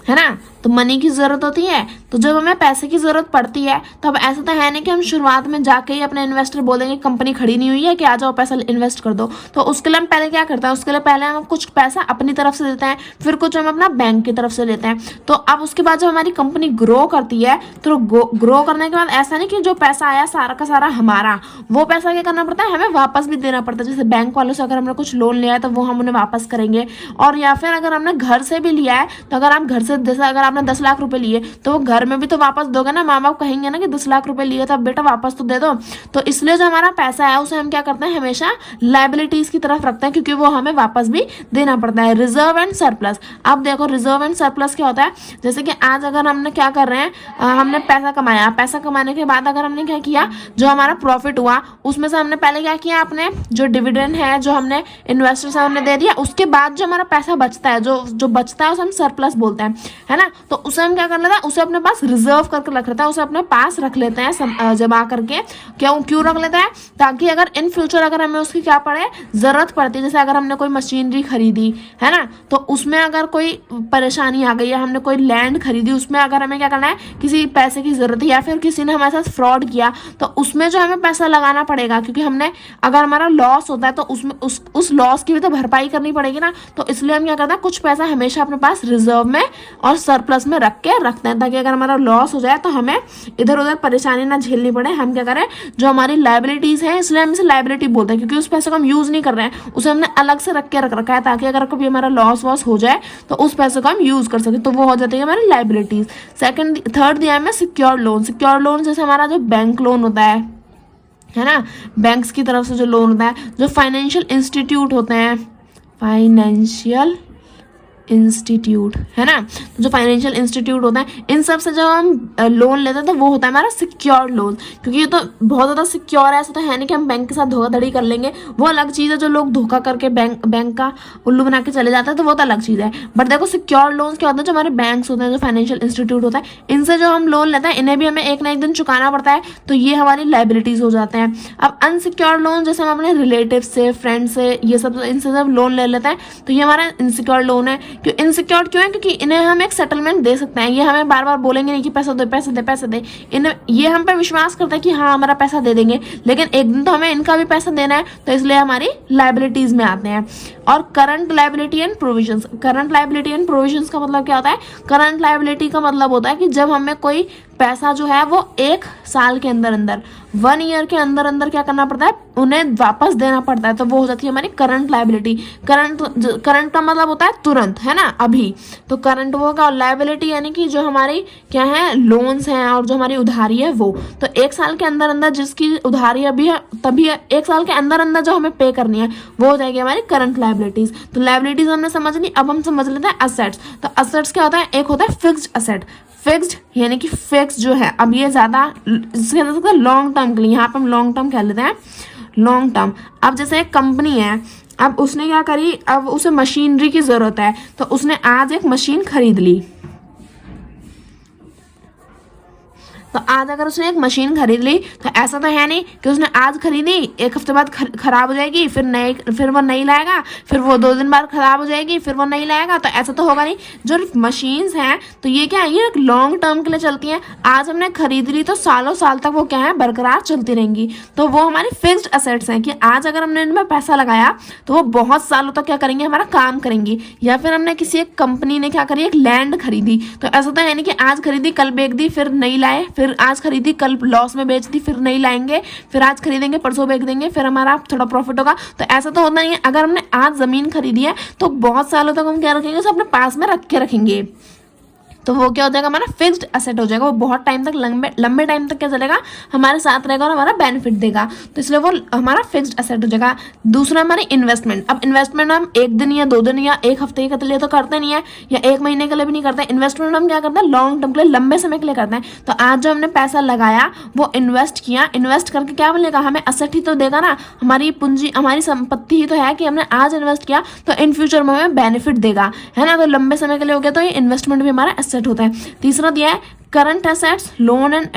है ना। तो मनी की जरूरत होती है, तो जब हमें पैसे की जरूरत पड़ती है तो अब ऐसा तो है नहीं कि हम शुरुआत में जाके ही अपने इन्वेस्टर बोलेंगे कंपनी खड़ी नहीं हुई है कि आ जाओ पैसा इन्वेस्ट कर दो। तो उसके लिए हम पहले क्या करते हैं, उसके लिए पहले हम कुछ पैसा अपनी तरफ से देते हैं, फिर कुछ हम अपना बैंक की तरफ से लेते हैं। तो अब उसके बाद जब हमारी कंपनी ग्रो करती है तो ग्रो करने के बाद ऐसा नहीं कि जो पैसा आया सारा का सारा हमारा, वो पैसा क्या करना पड़ता है, हमें वापस भी देना पड़ता है। जैसे बैंक वालों से अगर हमने कुछ लोन लिया है तो वो हम उन्हें वापस करेंगे, और या फिर अगर हमने घर से भी लिया है तो अगर आप घर से जैसे अगर आपने 10 लाख रुपए लिए तो वो घर में भी तो वापस दोगे ना, माँ बाप कहेंगे ना कि 10 लाख रुपए लिए तो अब बेटा वापस तो दे दो। तो इसलिए जो हमारा पैसा है उसे हम क्या करते हैं, हमेशा लाइबिलिटीज की तरफ रखते हैं क्योंकि वो हमें वापस भी देना पड़ता है। रिजर्व एंड सरप्लस, अब देखो रिजर्व एंड सरप्लस क्या होता है, जैसे कि आज अगर हमने क्या कर रहे हैं, हमने पैसा कमाया, पैसा कमाने के बाद अगर हमने क्या किया, जो हमारा प्रॉफिट हुआ उसमें से हमने पहले क्या किया, अपने जो डिविडेंड है जो हमने इन्वेस्टर से हमने दे दिया, उसके बाद जो हमारा पैसा बचता है, जो बचता है उसे हम सरप्लस बोलते हैं, है ना। तो उसे हम क्या कर लेते हैं, उसे अपने पास रिजर्व करके रख लेते हैं, उसे अपने पास रख लेते हैं जमा करके। क्यों रख लेते हैं, ताकि अगर इन फ्यूचर अगर हमें उसकी क्या पड़े, जरूरत पड़ती है, जैसे अगर हमने कोई मशीनरी खरीदी है ना, तो उसमें अगर कोई परेशानी आ गई है, हमने कोई लैंड खरीदी, उसमें अगर हमें क्या करना है, किसी पैसे की जरूरत है या फिर किसी ने हमारे साथ फ्रॉड किया, तो उसमें जो हमें पैसा लगाना पड़ेगा, क्योंकि हमने अगर हमारा लॉस होता है तो उसमें उस लॉस की भी तो भरपाई करनी पड़ेगी ना। तो इसलिए हम क्या करते हैं, कुछ पैसा हमेशा अपने पास रिजर्व में और सरप्लस में रख के रखते हैं, ताकि अगर हमारा लॉस हो जाए तो हमें इधर उधर परेशानी ना झेलनी पड़े। हम क्या करें, जो हमारी लाइबिलिटीज है, इसलिए हम इसे लाइबिलिटी बोलते हैं, क्योंकि उस पैसे को हम यूज नहीं कर रहे हैं, उसे हमने अलग से रख के रख रखा है, ताकि अगर कभी हमारा लॉस वॉस हो जाए तो उस पैसे को हम यूज कर सके। तो वो हो जाती है हमारी लाइबिलिटीज। थर्ड दिया है सिक्योर लोन। सिक्योर लोन जैसे हमारा जो बैंक लोन होता है ना, बैंक्स की तरफ से जो लोन होता है, जो फाइनेंशियल इंस्टीट्यूट होते हैं, फाइनेंशियल इंस्टीट्यूट, है ना। तो जो फाइनेंशियल इंस्टीट्यूट होता है, इन सब से जब हम लोन लेते हैं तो वो होता है हमारा सिक्योर्ड लोन, क्योंकि ये तो बहुत ज़्यादा सिक्योर है। ऐसा तो है नहीं कि हम बैंक के साथ धोखाधड़ी कर लेंगे, वो अलग चीज़ है। जो लोग धोखा करके बैंक का उल्लू बना के चले जाते हैं तो वो तो अलग चीज़ है। बट देखो सिक्योर्ड लोन क्या होता है, जो हमारे बैंक्स होते हैं, जो फाइनेंशियल इंस्टीट्यूट होता है, इनसे जो हम लोन लेते हैं इन्हें भी हमें एक ना एक दिन चुकाना पड़ता है, तो ये हमारी लाइबिलिटीज हो जाते हैं। अब अनसिक्योर्ड लोन जैसे हम अपने रिलेटिव से, फ्रेंड से, ये सब इनसे जब लोन ले लेते हैं तो ये हमारा इनसिक्योर्ड लोन है। क्यों इनसिक्योर्ड क्यों है? क्योंकि इन्हें हम एक सेटलमेंट दे सकते हैं, ये हमें बार बार बोलेंगे नहीं कि पैसा दे पैसा दे पैसा दे। इन्हें ये हम पे विश्वास करते हैं कि हाँ हमारा पैसा दे देंगे, लेकिन एक दिन तो हमें इनका भी पैसा देना है, तो इसलिए हमारी लाइबिलिटीज में आते हैं। और current liability and provisions, current liability and provisions का मतलब क्या होता है? करंट लाइबिलिटी का मतलब होता है कि जब हमें कोई पैसा जो है वो 1 साल के अंदर अंदर, 1 ईयर के अंदर अंदर क्या करना पड़ता है, उन्हें वापस देना पड़ता है, तो वो हो जाती है हमारी करंट लाइबिलिटी। करंट का मतलब होता है तुरंत, है ना, अभी। तो करंट वो का, लाइबिलिटी यानी कि जो हमारी क्या है, लोन्स हैं और जो हमारी उधारी है वो। तो 1 साल के अंदर अंदर जिसकी उधारी अभी है, तभी 1 साल के अंदर अंदर जो हमें पे करनी है वो हो जाएगी हमारी करंट लाइबिलिटीज। तो लाइबिलिटीज हमने समझ ली, अब हम समझ लेते हैं असेट्स। तो असेट्स क्या होता है? एक होता है फिक्स्ड असेट। फिक्स्ड यानी कि फिक्स जो है, अब ये ज़्यादा लॉन्ग टर्म के लिए, यहाँ पे हम लॉन्ग टर्म कह लेते हैं, लॉन्ग टर्म। अब जैसे एक कंपनी है, अब उसने क्या करी, अब उसे मशीनरी की ज़रूरत है, तो उसने आज एक मशीन खरीद ली। तो आज अगर उसने एक मशीन खरीद ली तो ऐसा तो है नहीं कि उसने आज खरीदी, 1 हफ्ते बाद खराब हो जाएगी, फिर वो नहीं लाएगा, फिर वो 2 दिन बाद खराब हो जाएगी, फिर वो नहीं लाएगा, तो ऐसा तो होगा नहीं। जो मशीन्स हैं तो ये क्या है, ये एक लॉन्ग टर्म के लिए चलती हैं। आज हमने खरीद ली तो सालों साल तक वो क्या है, बरकरार चलती रहेंगी। तो वो हमारी फिक्स्ड असेट्स हैं कि आज अगर हमने इनमें पैसा लगाया तो वो बहुत सालों तक क्या करेंगे, हमारा काम करेंगी। या फिर हमने किसी एक कंपनी ने क्या करी, एक लैंड खरीदी, तो ऐसा तो है नहीं कि आज खरीदी कल बेच दी फिर नहीं लाए, फिर आज खरीदी कल लॉस में बेच दी फिर नहीं लाएंगे, फिर आज खरीदेंगे परसों बेच देंगे फिर हमारा थोड़ा प्रॉफिट होगा। तो ऐसा तो होता नहीं है। अगर हमने आज जमीन खरीदी है तो बहुत सालों तक हम क्या रखेंगे, उसे अपने पास में रख के रखेंगे, तो वो क्या हो जाएगा, हमारा फिक्स्ड एसेट हो जाएगा। वो बहुत टाइम तक, लंबे टाइम तक क्या चलेगा, हमारे साथ रहेगा और हमारा बेनिफिट देगा, तो इसलिए वो हमारा फिक्स्ड एसेट हो जाएगा। दूसरा हमारी इन्वेस्टमेंट। अब इन्वेस्टमेंट हम 1 दिन या 2 दिन या 1 हफ्ते के लिए तो करते नहीं है, या 1 महीने के लिए भी नहीं करते। इन्वेस्टमेंट हम क्या करते हैं, लॉन्ग टर्म के लिए, लंबे समय के लिए करते हैं। तो आज जो हमने पैसा लगाया वो इन्वेस्ट किया, इन्वेस्ट करके क्या मिलेगा, हमें एसेट ही तो देगा ना, हमारी पूंजी, हमारी संपत्ति ही तो है कि हमने आज इन्वेस्ट किया तो इन फ्यूचर में हमें बेनिफिट देगा, है ना। तो लंबे समय के लिए हो गया, तो ये इन्वेस्टमेंट भी हमारा होता है। तीसरा दिया है current assets, loan and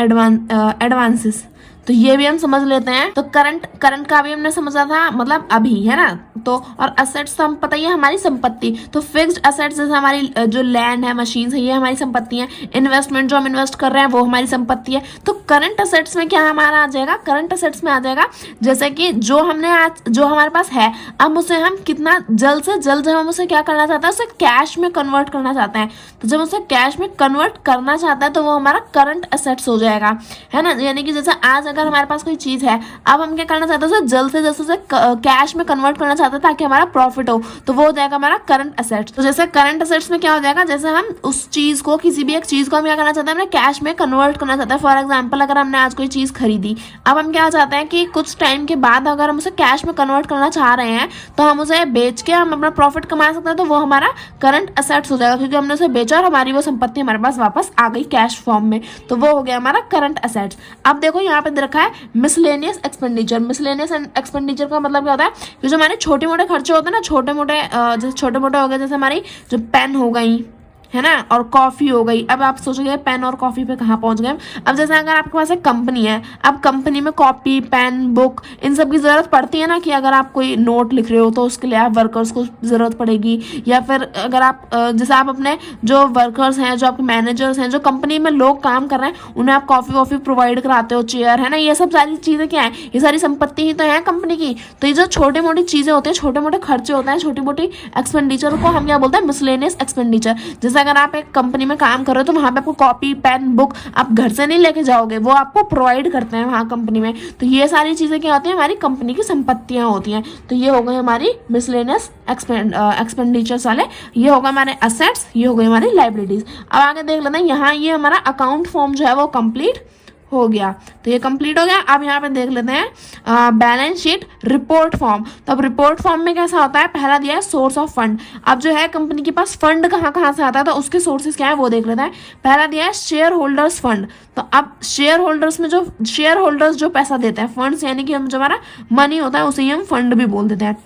advances. तो ये भी हम समझ लेते हैं। तो करंट का भी हमने समझा था, मतलब अभी, है ना। तो और असेट्स तो हम पता ही है हमारी संपत्ति। तो फिक्स्ड असेट्स जैसे हमारी जो लैंड है, मशीन है, ये हमारी संपत्ति है। इन्वेस्टमेंट जो हम इन्वेस्ट कर रहे हैं वो हमारी संपत्ति है। तो करंट असेट्स में क्या हमारा आ जाएगा, करंट असेट्स में आ जाएगा जैसे कि जो हमने आज, जो हमारे पास है, अब उसे हम कितना जल्द से जल्द, जब हम उसे क्या करना चाहते हैं, उसे कैश में कन्वर्ट करना चाहते हैं। तो जब उसे कैश में कन्वर्ट करना चाहता है तो वो हमारा करंट असेट्स हो जाएगा, है ना। यानी कि जैसे आज अगर हमारे पास कोई चीज है, अब हम क्या करना चाहते हैं, उसे जल्द से जल्द उसे कैश में कन्वर्ट करना चाहते हैं ताकि हमारा प्रॉफिट हो, तो वो हो जाएगा हमारा करंट असेट्स। तो जैसे करंट असेट्स में क्या हो जाएगा, जैसे हम उस चीज को, किसी भी एक चीज को हम क्या करना चाहते हैं, हमने कैश में कन्वर्ट करना चाहते हैं। फॉर एग्जाम्पल अगर हमने आज कोई चीज खरीदी, अब हम क्या चाहते हैं कि कुछ टाइम के बाद अगर हम उसे कैश में कन्वर्ट करना चाह रहे हैं तो हम उसे बेच के हम अपना प्रॉफिट कमा सकते हैं, तो वो हमारा करंट असेट्स हो जाएगा, क्योंकि हमने उसे बेचा और हमारी वो संपत्ति हमारे पास वापस आ गई कैश फॉर्म में, तो वो हो गया हमारा करंट असेट्स। अब देखो यहाँ पे दे रखा है मिसलेनियस एक्सपेंडिचर। मिसलेनियस एक्सपेंडिचर का मतलब क्या होता है कि जो हमारे छोटे मोटे खर्चे होते हैं ना, छोटे मोटे जैसे छोटे मोटे हो गए, जैसे हमारी जो पेन हो गई, है ना, और कॉफ़ी हो गई। अब आप सोचोगे पेन और कॉफ़ी पे कहाँ पहुँच गए। अब जैसे अगर आपके पास एक कंपनी है, अब कंपनी में कॉपी, पेन, बुक, इन सब की ज़रूरत पड़ती है ना, कि अगर आप कोई नोट लिख रहे हो तो उसके लिए आप वर्कर्स को ज़रूरत पड़ेगी, या फिर अगर आप जैसे आप अपने जो वर्कर्स हैं, जो आपके मैनेजर्स हैं, जो कंपनी में लोग काम कर रहे हैं, उन्हें आप कॉफ़ी वॉफ़ी प्रोवाइड कराते हो, चेयर, है ना। ये सब सारी चीज़ें क्या है, ये सारी संपत्ति ही तो है कंपनी की। तो ये जो छोटी मोटी चीज़ें होती हैं, छोटे मोटे खर्चे होते हैं, छोटी मोटी एक्सपेंडिचर को हम क्या बोलते हैं, मिसलेनियस एक्सपेंडिचर। जैसे अगर आप एक कंपनी में काम कर रहे हो तो वहां पे आपको कॉपी, पेन, बुक आप घर से नहीं लेके जाओगे, वो आपको प्रोवाइड करते हैं वहां कंपनी में। तो ये सारी चीजें क्या होती हैं, हमारी कंपनी की संपत्तियां होती हैं। तो ये हो गई हमारी मिसलेनियस एक्सपेंडिचर्स वाले, ये होगा हमारे असेट्स, ये हो गई हमारी लाइबिलिटीज। अब आगे देख लेते हैं, यहाँ ये हमारा अकाउंट फॉर्म जो है वो कंप्लीट हो गया। तो ये कंप्लीट हो गया। अब यहाँ पे देख लेते हैं बैलेंस शीट रिपोर्ट फॉर्म। तो अब रिपोर्ट फॉर्म में कैसा होता है, पहला दिया है सोर्स ऑफ फंड। अब जो है कंपनी के पास फंड कहाँ कहाँ से आता है, तो उसके सोर्सेज क्या है वो देख लेते हैं। पहला दिया है शेयर होल्डर्स फंड। तो अब शेयर होल्डर्स में जो शेयर होल्डर्स जो पैसा देते हैं, फंड्स यानी कि हम जो हमारा मनी होता है उसे ही हम फंड भी बोल देते हैं।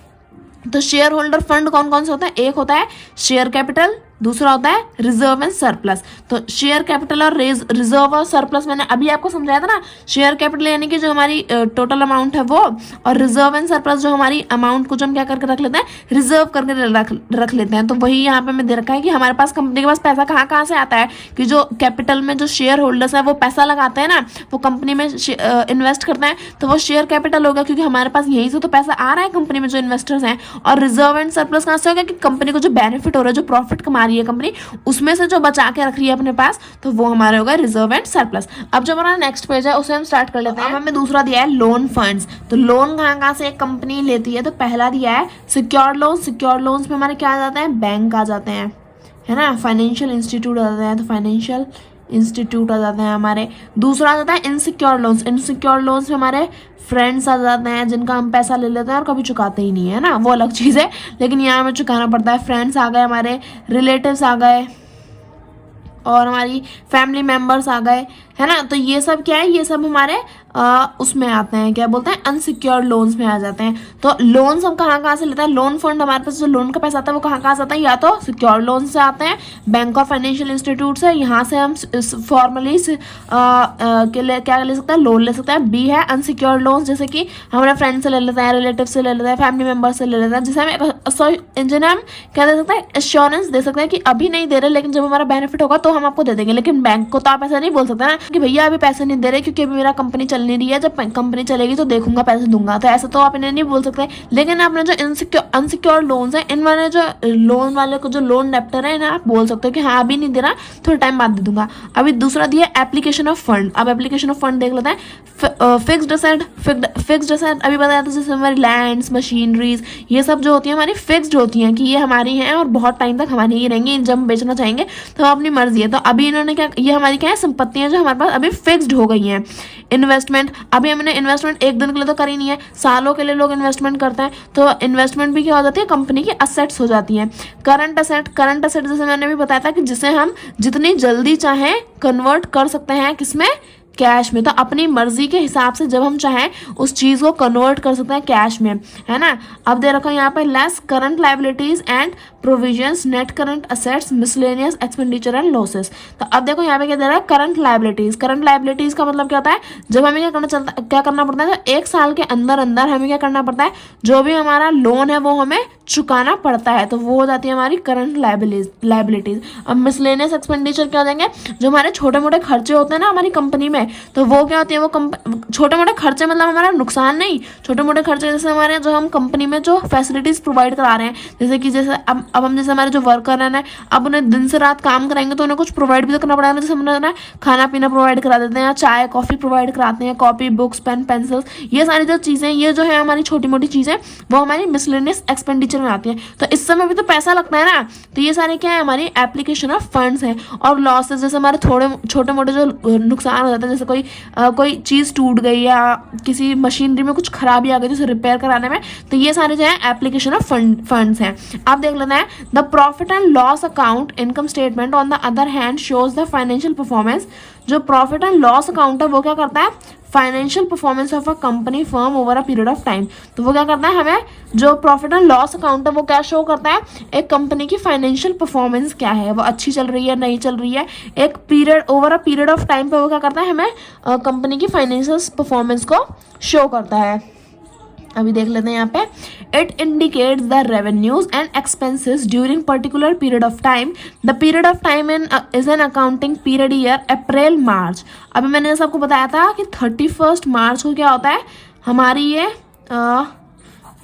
तो शेयर होल्डर फंड कौन कौन से होता है, एक होता है शेयर कैपिटल, दूसरा होता है रिजर्व एंड सरप्लस। तो शेयर कैपिटल और रिजर्व और सरप्लस मैंने अभी आपको समझाया था ना। शेयर कैपिटल यानी कि जो हमारी टोटल अमाउंट है वो, और रिजर्व एंड सरप्लस जो हमारी अमाउंट को जो हम क्या करके रख लेते हैं, रिजर्व करके रख लेते हैं। तो वही यहाँ पे मैं दे रखा है कि हमारे पास कंपनी के पास पैसा कहाँ कहाँ से आता है, कि जो कैपिटल में जो शेयर होल्डर्स है वो पैसा लगाते हैं ना, वो कंपनी में इन्वेस्ट करते हैं, तो वो शेयर कैपिटल होगा, क्योंकि हमारे पास यहीं से तो पैसा आ रहा है कंपनी में जो इन्वेस्टर्स हैं। और रिजर्व एंड सरप्लस कहाँ से होगा, कि कंपनी को जो बेनिफिट हो रहा है, जो प्रॉफिट कमा रही है कंपनी, उसमें से जो बचा के रख रही है अपने पास, तो वो हमारे होगा रिजर्व एंड सरप्लस। अब जो हमारा नेक्स्ट पेज है उसे हम स्टार्ट कर लेते हैं। अब हमें दूसरा दिया है लोन फंड्स। तो लोन कहाँ कहाँ से एक कंपनी लेती है, तो पहला दिया है सिक्योर्ड लोन। सिक्योर्ड लोन्स में हमारे क्या आ जाते हैं, बैंक आ जाते हैं, है ना, फाइनेंशियल इंस्टीट्यूट आ जाते हैं, तो फाइनेंशियल इंस्टीट्यूट आ जाते हैं हमारे। दूसरा आ जाता है इनसिक्योर लोन्स। इनसिक्योर लोन्स में हमारे फ्रेंड्स आ जाते हैं, जिनका हम पैसा ले लेते हैं और कभी चुकाते ही नहीं है ना, वो अलग चीज़ है, लेकिन यहाँ हमें चुकाना पड़ता है। फ्रेंड्स आ गए, हमारे रिलेटिव्स आ गए, और हमारी फैमिली मेम्बर्स आ गए, है ना। तो ये सब क्या है, ये सब हमारे उसमें आते हैं, क्या बोलते हैं, अनसिक्योर्ड लोन्स में आ जाते हैं। तो लोन्स हम कहाँ कहाँ से लेते हैं, लोन फंड हमारे पास जो लोन का पैसा आता है वो कहाँ कहाँ से आता है, या तो सिक्योर्ड लोन से आते हैं, बैंक और फाइनेंशियल इंस्टीट्यूट से, यहाँ से हम फॉर्मली क्या ले सकते हैं, लोन ले सकते हैं। बी है अनसिक्योर्ड लोन, जैसे कि हमारे फ्रेंड से ले लेते हैं, रिलेटिव से ले लेते हैं, फैमिली मेम्बर से ले लेते हैं, जिसे जिन्हें हम क्या दे सकते हैं, एश्योरेंस दे सकते हैं कि अभी नहीं दे रहे, लेकिन जब हमारा बेनिफिट होगा तो हम आपको दे देंगे। लेकिन बैंक को तो आप ऐसा नहीं बोल सकते ना कि भैया अभी पैसे नहीं दे रहे क्योंकि अभी मेरा कंपनी चल नहीं रही है, जब कंपनी चलेगी तो देखूंगा पैसे दूंगा, तो ऐसा तो आप इन्हें नहीं बोल सकते। लेकिन आपने जो अनसिक्योर्ड लोन्स है, इन वाले जो लोन वाले को जो लोन डेप्टर है, इन्हें आप बोल सकते हो कि हाँ अभी नहीं दे रहा, थोड़ा टाइम बाद दे दूंगा। अभी दूसरा दिया एप्लीकेशन ऑफ फंड। अब एप्लीकेशन ऑफ फंड देख लेते हैं। फिक्स्ड एसेट अभी बताया था, जैसे हमारी लैंड्स, मशीनरीज, ये सब जो होती है हमारी फिक्स्ड होती हैं कि ये हमारी हैं और बहुत टाइम तक हमारी ही रहेंगी, जब हम बेचना चाहेंगे तो अपनी मर्जी है। तो अभी इन्होंने क्या, ये हमारी क्या है, संपत्तियां जो हमारे पास अभी फिक्स्ड हो गई हैं। इन्वेस्टमेंट, अभी हमने इन्वेस्टमेंट एक दिन के लिए तो करी नहीं है, सालों के लिए लोग इन्वेस्टमेंट करते हैं, तो इन्वेस्टमेंट भी क्या हो जाती है, कंपनी की असेट्स हो जाती हैं। करंट असेट जैसे मैंने भी बताया था कि जिसे हम जितनी जल्दी चाहें कन्वर्ट कर सकते हैं, किसमें, कैश में। तो अपनी मर्जी के हिसाब से जब हम चाहें उस चीज़ को कन्वर्ट कर सकते हैं कैश में, है ना। अब दे रखा है यहाँ पे less current liabilities and provisions, net current assets, miscellaneous expenditure and losses. तो अब देखो यहाँ पे क्या दे रहा है, करंट लाइबिलिटीज। करंट लाइबिलिटीज का मतलब क्या होता है, जब हमें क्या करना पड़ता है, तो एक साल के अंदर अंदर हमें क्या करना पड़ता है, जो भी हमारा लोन है वो हमें चुकाना पड़ता है, तो वो हो जाती है हमारी करंट लाइबिलिटीज। अब मिसलेनियस एक्सपेंडिचर क्या हो जाएंगे, जो हमारे छोटे मोटे खर्चे होते हैं ना हमारी कंपनी में, तो वो क्या होती है, वो छोटे मोटे खर्चे, मतलब हमारा नुकसान नहीं, छोटे मोटे खर्चे जैसे हमारे जो हम कंपनी में जो फैसिलिटीज प्रोवाइड करा रहे हैं, जैसे कि जैसे अब हम जैसे हमारे जो वर्कर हैं, अब उन्हें दिन से रात काम कराएंगे तो उन्हें कुछ प्रोवाइड भी तो करना पड़ेगा। जैसे हम खाना पीना प्रोवाइड करा देते हैं, चाय कॉफी प्रोवाइड कराते हैं, कॉपी बुक्स पेन पेंसिल्स, ये सारी जो चीज़ें, ये जो है हमारी छोटी मोटी चीज़ें, वो हमारी मिसलेनियस एक्सपेंडिचर में आती है। तो इस समय भी तो पैसा लगता है ना, तो ये सारे क्या है, हमारी एप्लीकेशन ऑफ फंड्स है। और लॉसेस, जैसे हमारे थोड़े छोटे मोटे जो नुकसान हो जाता है, जैसे कोई चीज़ टूट गई या किसी मशीनरी में कुछ खराबी आ गई जैसे रिपेयर कराने में, तो ये सारे जो है एप्लीकेशन ऑफ फंड्स हैं। आप देख लेते हैं, the profit and loss account income statement on the other hand shows the financial performance. जो प्रॉफिट एंड लॉस अकाउंट है वो क्या करता है, financial performance of a company firm over a period of time. तो वो क्या करता है, हमें जो प्रॉफिट एंड लॉस अकाउंट है वो क्या शो करता है, एक कंपनी की फाइनेंशियल परफॉर्मेंस क्या है, वो अच्छी चल रही है नहीं चल रही है, एक period over a period of time पे वो क्या करता है, हमें कंपनी की फाइनेंशियल परफॉर्मेंस को शो करता है। अभी देख लेते हैं यहाँ पे, it indicates the revenues and expenses during particular period of time. The period of time is an accounting period year April March. अभी मैंने आपको बताया था कि 31 मार्च को क्या होता है, हमारी ये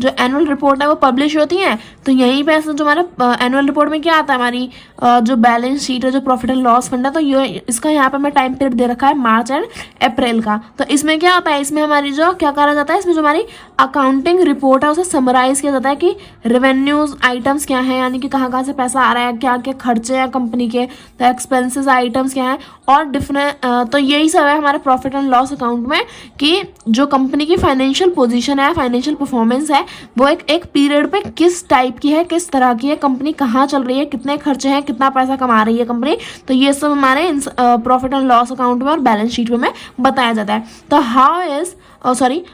जो एनुअल रिपोर्ट है वो पब्लिश होती है। तो यहीं पे ऐसा जो हमारे एनुअल रिपोर्ट में क्या आता है, हमारी जो बैलेंस शीट है, जो प्रॉफिट एंड लॉस फंड है, तो ये इसका यहाँ पे मैं टाइम पीरियड दे रखा है मार्च एंड अप्रैल का। तो इसमें क्या होता है, इसमें हमारी जो क्या करा जाता है, इसमें जो हमारी अकाउंटिंग रिपोर्ट है उसे समराइज किया जाता है कि रेवेन्यूज आइटम्स क्या है, यानी कि कहाँ कहाँ से पैसा आ रहा है, क्या क्या खर्चे हैं कंपनी के, तो एक्सपेंसेस आइटम्स क्या है, और डिफरेंट। तो यही सब है हमारे प्रॉफिट एंड लॉस अकाउंट में कि जो कंपनी की फाइनेंशियल पोजीशन है, फाइनेंशियल परफॉर्मेंस है, वो एक पीरियड पे किस टाइप की है, किस तरह की है, कंपनी कहाँ चल रही है, कितने खर्चे हैं, कितना पैसा कमा रही है कंपनी। तो ये सब हमारे प्रॉफिट एंड लॉस अकाउंट में और बैलेंस शीट में बताया जाता है। तो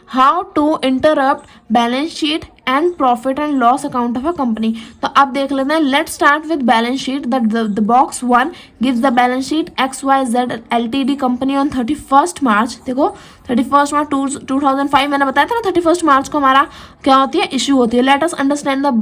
how to interpret balance sheet and profit and loss account of a company. तो अब देख लेते हैं, let start with balance sheet. The box 1 gives the balance sheet XYZ LTD company on 31 March. देखो 31 मार्च 2005 मैंने बताया था ना, 31 मार्च को हमारा क्या होती है, इश्यू होती है। Let us understand the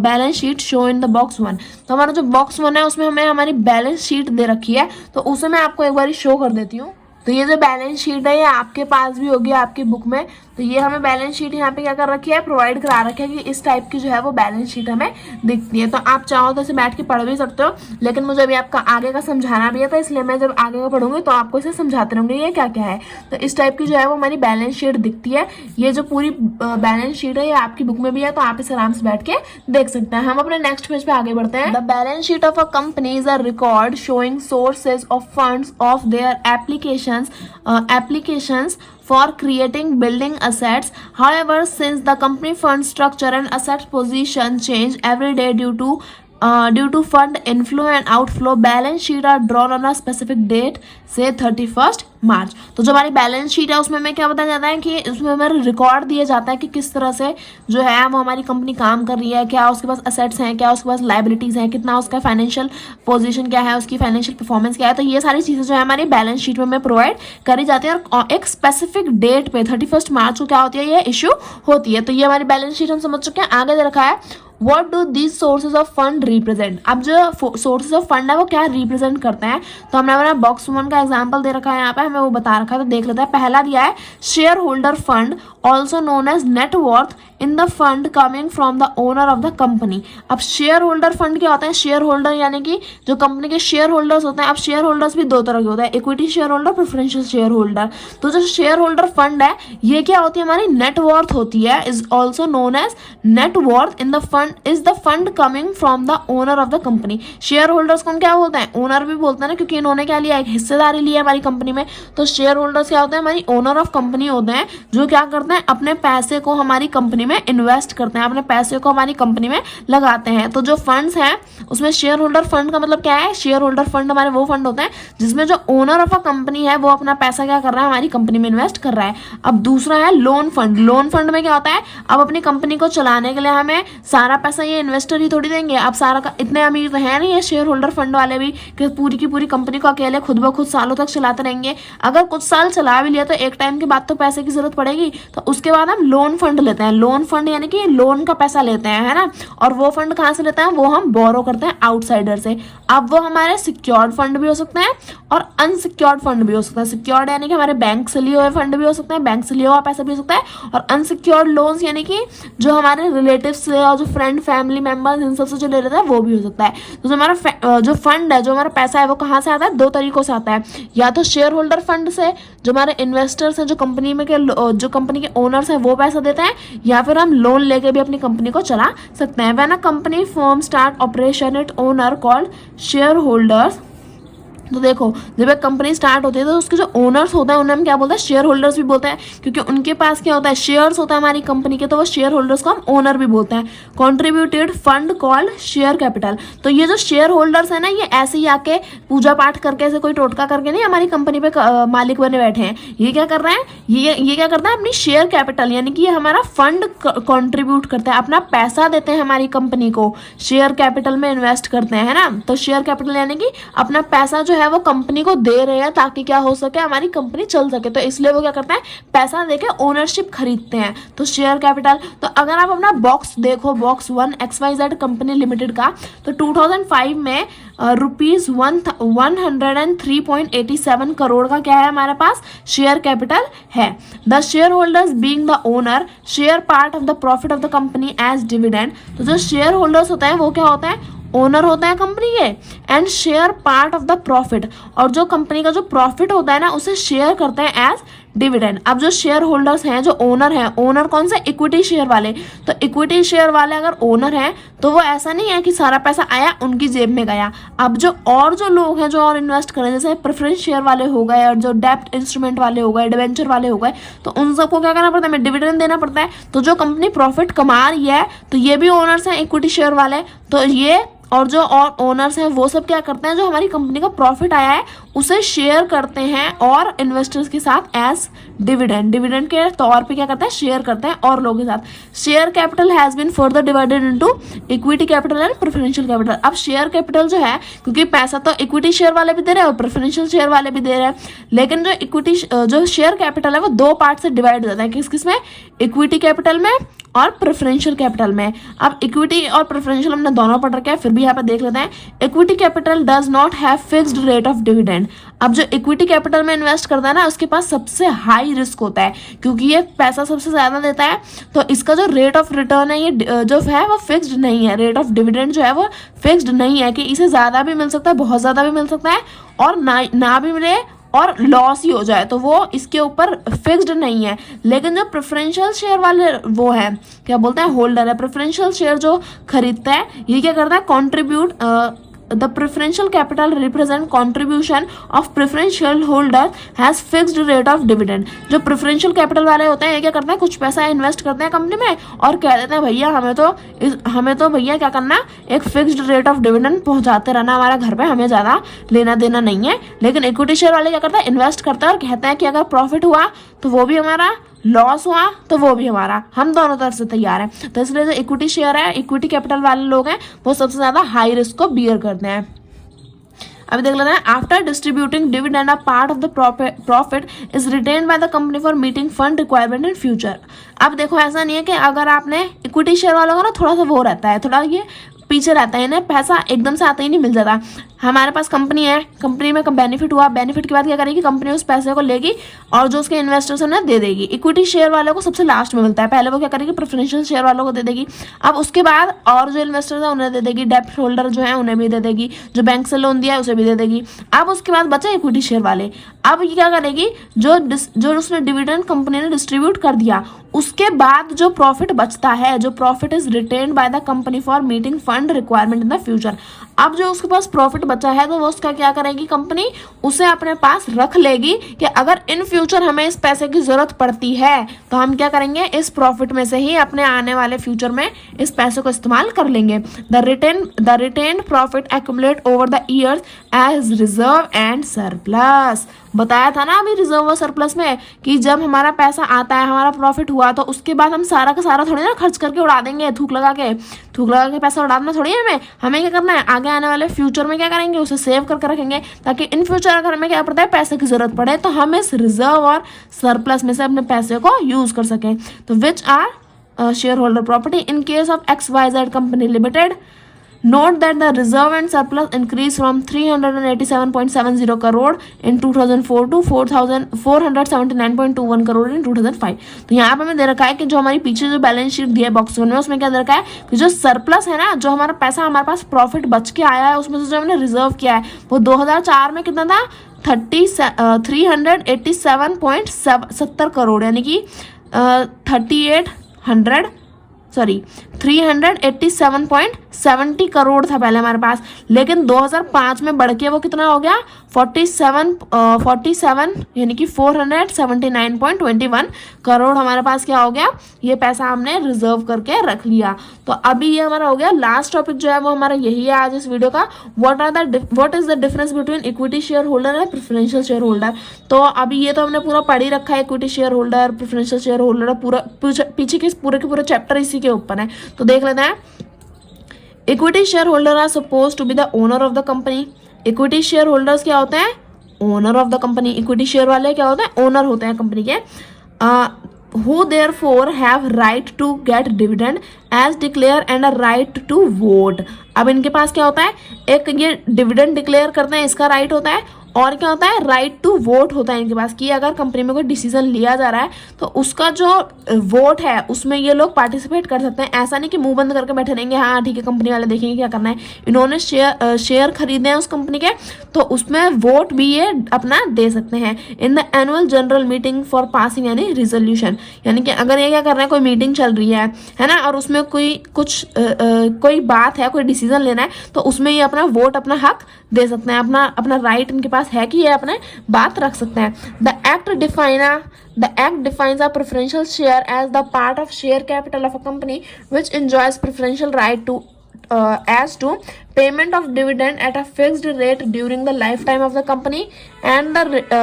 balance sheet show in the box 1। तो हमारा जो बॉक्स 1 है उसमें हमें हमारी बैलेंस शीट दे रखी है, तो उसे मैं आपको एक बार शो कर देती हूँ। तो ये जो बैलेंस शीट है ये आपके पास भी होगी आपकी बुक में। तो ये हमें बैलेंस शीट यहाँ पे क्या कर रखी है, प्रोवाइड करा रखी है कि इस टाइप की जो है वो बैलेंस शीट हमें दिखती है। तो आप चाहो तो इसे बैठ के पढ़ भी सकते हो, लेकिन मुझे अभी आपका आगे का समझाना भी है, तो इसलिए मैं जब आगे का पढ़ूंगी तो आपको इसे समझाते रहूंगी ये क्या क्या है। तो इस टाइप की जो है वो हमारी बैलेंस शीट दिखती है। ये जो पूरी बैलेंस शीट है ये आपकी बुक में भी है, तो आप इसे आराम से बैठ के देख सकते हैं। हम अपने नेक्स्ट पेज पे आगे बढ़ते हैं। The balance sheet of a company is a record showing sources of funds of their applications for creating building assets. However, since the company fund structure and asset position change every day due to fund inflow and outflow, balance sheet are drawn on a specific date से 31 मार्च। तो जो हमारी balance sheet है उसमें हमें क्या बताया जाता है कि उसमें हमारे रिकॉर्ड दिया जाता है कि किस तरह से जो है वो हमारी कंपनी काम कर रही है, क्या उसके पास असेट्स हैं, क्या उसके पास लाइबिलिटीज़ हैं, कितना उसका फाइनेंशियल पोजीशन क्या है, उसकी फाइनेंशियल परफॉर्मेंस क्या है। तो ये सारी चीज़ें जो है हमारी बैलेंस शीट में हमें प्रोवाइड करी जाती है, और एक स्पेसिफिक डेट पे 31 मार्च को क्या होती है, ये इशू होती है। तो ये हमारी बैलेंस शीट हम समझ चुके हैं। आगे दे रखा है What do these sources of fund represent? अब जो sources of fund है वो क्या रिप्रेजेंट करते हैं, तो हमने हमारा बॉक्स 1 का एग्जांपल दे रखा है, यहाँ पे हमें वो बता रखा है। तो देख लेते हैं। पहला दिया है shareholder fund also known as net worth in the fund coming from the owner of the company. अब शेयर होल्डर फंड क्या होता है, शेयर होल्डर यानी कि जो कंपनी के शेयर होल्डर्स होते हैं। अब शेयर होल्डर्स भी दो तरह के होते हैं, equity share holder, preferential share holder. तो जो शेयर होल्डर फंड है ये क्या होती है, हमारी नेटवर्थ होती है, is also known as net worth in the fund is the fund coming from the owner of the company. Shareholders को हम क्या बोलते हैं, ओनर भी बोलते हैं ना, क्योंकि इन्होंने क्या लिया, एक हिस्सेदारी ली है हमारी कंपनी में। तो शेयर होल्डर्स क्या होते हैं, हमारी ओनर ऑफ कंपनी होते हैं, जो क्या करते हैं, अपने पैसे को हमारी कंपनी में इन्वेस्ट करते हैं, अपने पैसे को हमारी कंपनी में लगाते हैं। तो जो फंड्स हैं उसमें शेयर होल्डर फंड का मतलब क्या है, शेयर होल्डर फंड हमारे वो फंड होते हैं जिसमें जो ओनर ऑफ अ कंपनी है वो अपना पैसा क्या कर रहा है, हमारी कंपनी में इन्वेस्ट कर रहा है। अब दूसरा है लोन फंड। लोन फंड में क्या होता है, अब अपनी कंपनी को चलाने के लिए हमें सारा पैसा ये इन्वेस्टर ही थोड़ी देंगे। अब सारा का इतने अमीर तो है नहीं ये शेयर होल्डर फंड वाले भी कि पूरी की पूरी कंपनी को अकेले खुद ब खुद सालों तक चलाते रहेंगे। अगर कुछ साल चला भी लिया तो एक टाइम के बाद तो पैसे की जरूरत पड़ेगी, तो उसके बाद हम लोन फंड लेते हैं। लोन फंड यानी कि लोन का पैसा लेते हैं, है ना। और वो फंड कहाँ से लेते हैं, वो हम बोरो करते हैं आउटसाइडर से। अब वो हमारे सिक्योर्ड फंड भी हो सकते हैं और अनसिक्योर्ड फंड भी हो सकता है। सिक्योर्ड यानी कि हमारे बैंक से लिए हुए फंड भी हो सकते हैं, बैंक से लिया हुआ पैसा भी हो सकता है। और अनसिक्योर्ड लोन्स यानी कि जो हमारे रिलेटिव्स से और जो फ्रेंड फैमिली मेंबर्स इन सबसे जो ले लेता है वो भी हो सकता है। तो जो हमारा जो फंड है, जो हमारा पैसा है, वो कहाँ से आता है, दो तरीकों से आता है। या तो शेयर होल्डर फंड से, जो हमारे इन्वेस्टर्स हैं, जो कंपनी में के जो कंपनी के ओनर्स हैं वो पैसा देते हैं, या फिर हम लोन लेके भी अपनी कंपनी को चला सकते हैं। When a company firm start operation it owner called share holders. तो देखो जब एक कंपनी स्टार्ट होती है तो उसके जो ओनर्स होते हैं उन्हें हम क्या बोलते हैं, शेयर होल्डर्स भी बोलते हैं, क्योंकि उनके पास क्या होता है, शेयर्स होता है हमारी कंपनी के, तो वो शेयर होल्डर्स को हम ओनर भी बोलते हैं। Contributed fund called share capital. तो ये जो शेयर होल्डर्स है ना, ये ऐसे ही आके पूजा पाठ करके, ऐसे कोई टोटका करके नहीं हमारी कंपनी पे मालिक बने बैठे हैं। ये क्या कर रहे हैं, ये क्या करता है, अपनी शेयर कैपिटल यानी कि ये हमारा फंड कॉन्ट्रीब्यूट करता है, अपना पैसा देते हैं हमारी कंपनी को, शेयर कैपिटल में इन्वेस्ट करते हैं, है ना। तो शेयर कैपिटल यानी कि अपना पैसा जो है वो कंपनी को दे रहे हैं ताकि क्या हो सके, हमारी कंपनी चल सके। तो इसलिए वो क्या करते हैं, पैसा देके ओनरशिप खरीदते हैं। तो शेयर कैपिटल, तो अगर आप अपना बॉक्स देखो, बॉक्स 1 XYZ कंपनी लिमिटेड का, तो 2005 में रुपीज 103.87 करोड़ का क्या है हमारे पास, शेयर कैपिटल है। The shareholders being the owner share part of the profit of the company as dividend. तो जो शेयर होल्डर्स होते हैं वो क्या होता है, ओनर होता है कंपनी के, and share part of the profit, और जो कंपनी का जो प्रॉफिट होता है ना उसे शेयर करते हैं एज डिविडेंड। अब जो शेयर होल्डर्स हैं, जो ओनर हैं, ओनर कौन से, इक्विटी शेयर वाले। तो इक्विटी शेयर वाले अगर ओनर हैं तो वो ऐसा नहीं है कि सारा पैसा आया उनकी जेब में गया। अब जो लोग हैं जो और इन्वेस्ट करें, जैसे प्रेफरेंस शेयर वाले हो गए और जो डेब्ट इंस्ट्रूमेंट वाले हो गए, डिवेंचर वाले हो गए, तो उन सबको क्या करना पड़ता है, डिविडेंड देना पड़ता है। तो जो कंपनी प्रॉफिट कमा रही है तो ये भी ओनर्स हैं इक्विटी शेयर वाले, तो ये और जो और ओनर्स हैं वो सब क्या करते हैं, जो हमारी कंपनी का प्रॉफिट आया है उसे शेयर करते हैं और इन्वेस्टर्स के साथ एज डिविडेंड के तौर पे क्या करते हैं, शेयर करते हैं और लोगों के साथ। Share capital has been further divided into equity capital and preferential capital. अब शेयर कैपिटल जो है, क्योंकि पैसा तो इक्विटी शेयर वाले भी दे रहे हैं और प्रेफरेंशियल शेयर वाले भी दे रहे हैं, लेकिन जो शेयर कैपिटल है वो दो पार्ट से डिवाइड हो जाता है। किस में, इक्विटी कैपिटल में और प्रेफरेंशियल कैपिटल में। अब इक्विटी और प्रेफरेंशियल हमने दोनों पढ़ रखे हैं, फिर भी यहाँ पे देख लेते हैं। Equity capital does not have fixed rate of dividend. अब जो इक्विटी कैपिटल में इन्वेस्ट करता है ना उसके पास सबसे हाई रिस्क होता है, क्योंकि ये पैसा सबसे ज्यादा देता है, तो इसका जो रेट ऑफ रिटर्न है ये जो है वो फिक्स्ड नहीं है। रेट ऑफ डिविडेंड जो है वो फिक्स्ड नहीं है कि इसे ज्यादा भी मिल सकता है, बहुत ज्यादा भी मिल सकता है, और ना भी मिले और लॉस ही हो जाए, तो वो इसके ऊपर फिक्स्ड नहीं है। लेकिन जो प्रेफरेंशियल शेयर वाले वो है, क्या बोलते हैं, होल्डर है, प्रेफरेंशियल शेयर जो खरीदता है, ये क्या करता है, contribute the preferential capital represent contribution of preferential holder has fixed rate of dividend. जो प्रेफरेंशियल कैपिटल वाले होते हैं ये क्या करते हैं, कुछ पैसा इन्वेस्ट करते हैं कंपनी में और कह देते हैं भैया हमें तो भैया क्या करना, एक फिक्स्ड रेट ऑफ डिविडेंड पहुंचाते रहना हमारे घर पे, हमें ज्यादा लेना देना नहीं है। लेकिन इक्विटी शेयर वाले क्या करते हैं, इन्वेस्ट करते हैं और कहते हैं कि अगर प्रॉफिट हुआ तो वो भी हमारा, लॉस हुआ तो वो भी हमारा, हम दोनों तरफ से तैयार हैं। तो इसलिए जो इक्विटी शेयर है, इक्विटी कैपिटल वाले लोग हैं, वो सबसे ज्यादा हाई रिस्क को बियर करते हैं। अभी देख लेते हैं, after distributing dividend a part of the profit is retained by the company for meeting fund requirement in future. अब देखो ऐसा नहीं है कि अगर आपने इक्विटी शेयर वालों का ना थोड़ा सा वो रहता है, थोड़ा ये पीछे रहता है, इन्हें पैसा एकदम से आता ही नहीं मिल जाता। हमारे पास कंपनी है, कंपनी में बेनिफिट हुआ, बेनिफिट के बाद क्या करेगी कंपनी, उस पैसे को लेगी और जो उसके इन्वेस्टर्स हैं उन्हें दे देगी। इक्विटी शेयर वालों को सबसे लास्ट में मिलता है, पहले वो क्या करेगी, प्रेफरेंशियल शेयर वालों को दे देगी, अब उसके बाद और जो इन्वेस्टर्स हैं उन्हें दे देगी, डेब्ट होल्डर जो है उन्हें भी दे देगी, जो बैंक से लोन दिया है उसे भी दे देगी। अब उसके बाद बचे इक्विटी शेयर वाले। अब ये क्या करेगी, जो उसने डिविडेंड कंपनी ने डिस्ट्रीब्यूट कर दिया, उसके बाद जो प्रॉफिट बचता है, जो profit is retained by the company for meeting fund requirement in the future. अब जो उसके पास प्रॉफिट बचा है तो वो उसका क्या करेगी कंपनी, उसे अपने पास रख लेगी कि अगर इन फ्यूचर हमें इस पैसे की जरूरत पड़ती है तो हम क्या करेंगे, इस प्रॉफिट में से ही अपने आने वाले फ्यूचर में इस पैसे को इस्तेमाल कर लेंगे। The retained profit accumulate over the years as reserve and surplus. बताया था ना अभी रिजर्व और सरप्लस में कि जब हमारा पैसा आता है, हमारा प्रॉफिट हुआ, तो उसके बाद हम सारा का सारा थोड़ी ना खर्च करके उड़ा देंगे, थूक लगा के पैसा उड़ाना थोड़ी है हमें क्या करना है, आगे आने वाले फ्यूचर में क्या करेंगे, उसे सेव करके रखेंगे ताकि इन फ्यूचर अगर हमें क्या पड़ता है, पैसे की जरूरत पड़े तो हम इस रिजर्व और सरप्लस में से अपने पैसे को यूज कर सकें। तो which are shareholder property in case of XYZ company limited. Note that the reserve and surplus increased from 387.70 crore in 2004 to 479.21 crore in 2005। तो यहाँ पे हमें दे रखा है कि जो हमारी पीछे जो बैलेंस शीट दी है बॉक्स 1 में, उसमें क्या दे रखा है कि जो सरप्लस है ना, जो हमारा पैसा हमारे पास प्रॉफिट बच के आया है उसमें से जो हमने रिजर्व किया है वो 2004 में कितना था, 387.70 करोड़, यानी कि 387.70 करोड़ था पहले हमारे पास। लेकिन 2005 में बढ़ के वो कितना हो गया, 47 यानी कि 479.21 करोड़ हमारे पास क्या हो गया, ये पैसा हमने रिजर्व करके रख लिया। तो अभी ये हमारा हो गया लास्ट टॉपिक जो है वो हमारा यही है आज इस वीडियो का, what is the difference between equity share holder and preferential share holder. तो अभी ये तो हमने पूरा पढ़ ही रखा है, equity share holder, preferential share holder, पूरा पीछे के पूरे चैप्टर इसी के ऊपर है। तो देख लेते हैं। Equity shareholder are suppose to be the owner of the company. Equity shareholders क्या होते हैं? Owner of the company. Equity share वाले क्या होते हैं? ओनर होते हैं कंपनी के। who therefore have right to get dividend as declare and a right to vote। अब इनके पास क्या होता है? एक ये डिविडेंड डिक्लेयर करते हैं, इसका राइट होता है, और क्या होता है? राइट टू वोट होता है इनके पास, कि अगर कंपनी में कोई डिसीजन लिया जा रहा है तो उसका जो वोट है उसमें ये लोग पार्टिसिपेट कर सकते हैं। ऐसा नहीं कि मुंह बंद करके बैठे रहेंगे, हाँ ठीक है कंपनी वाले देखेंगे क्या करना है। इन्होंने शेयर खरीदे हैं उस कंपनी के, तो उसमें वोट भी ये अपना दे सकते हैं। In the annual general meeting for passing any resolution, यानी कि अगर ये क्या कर रहे हैं, कोई मीटिंग चल रही है ना, और उसमें कोई बात है, कोई डिसीजन लेना है, तो उसमें ये अपना वोट, अपना हक दे सकते हैं, अपना राइट इनके पास है कि ये अपने बात रख सकते हैं। The act defines a preferential share as the part of share capital of a company which enjoys preferential right to as to payment of dividend at a fixed rate during the lifetime of the company and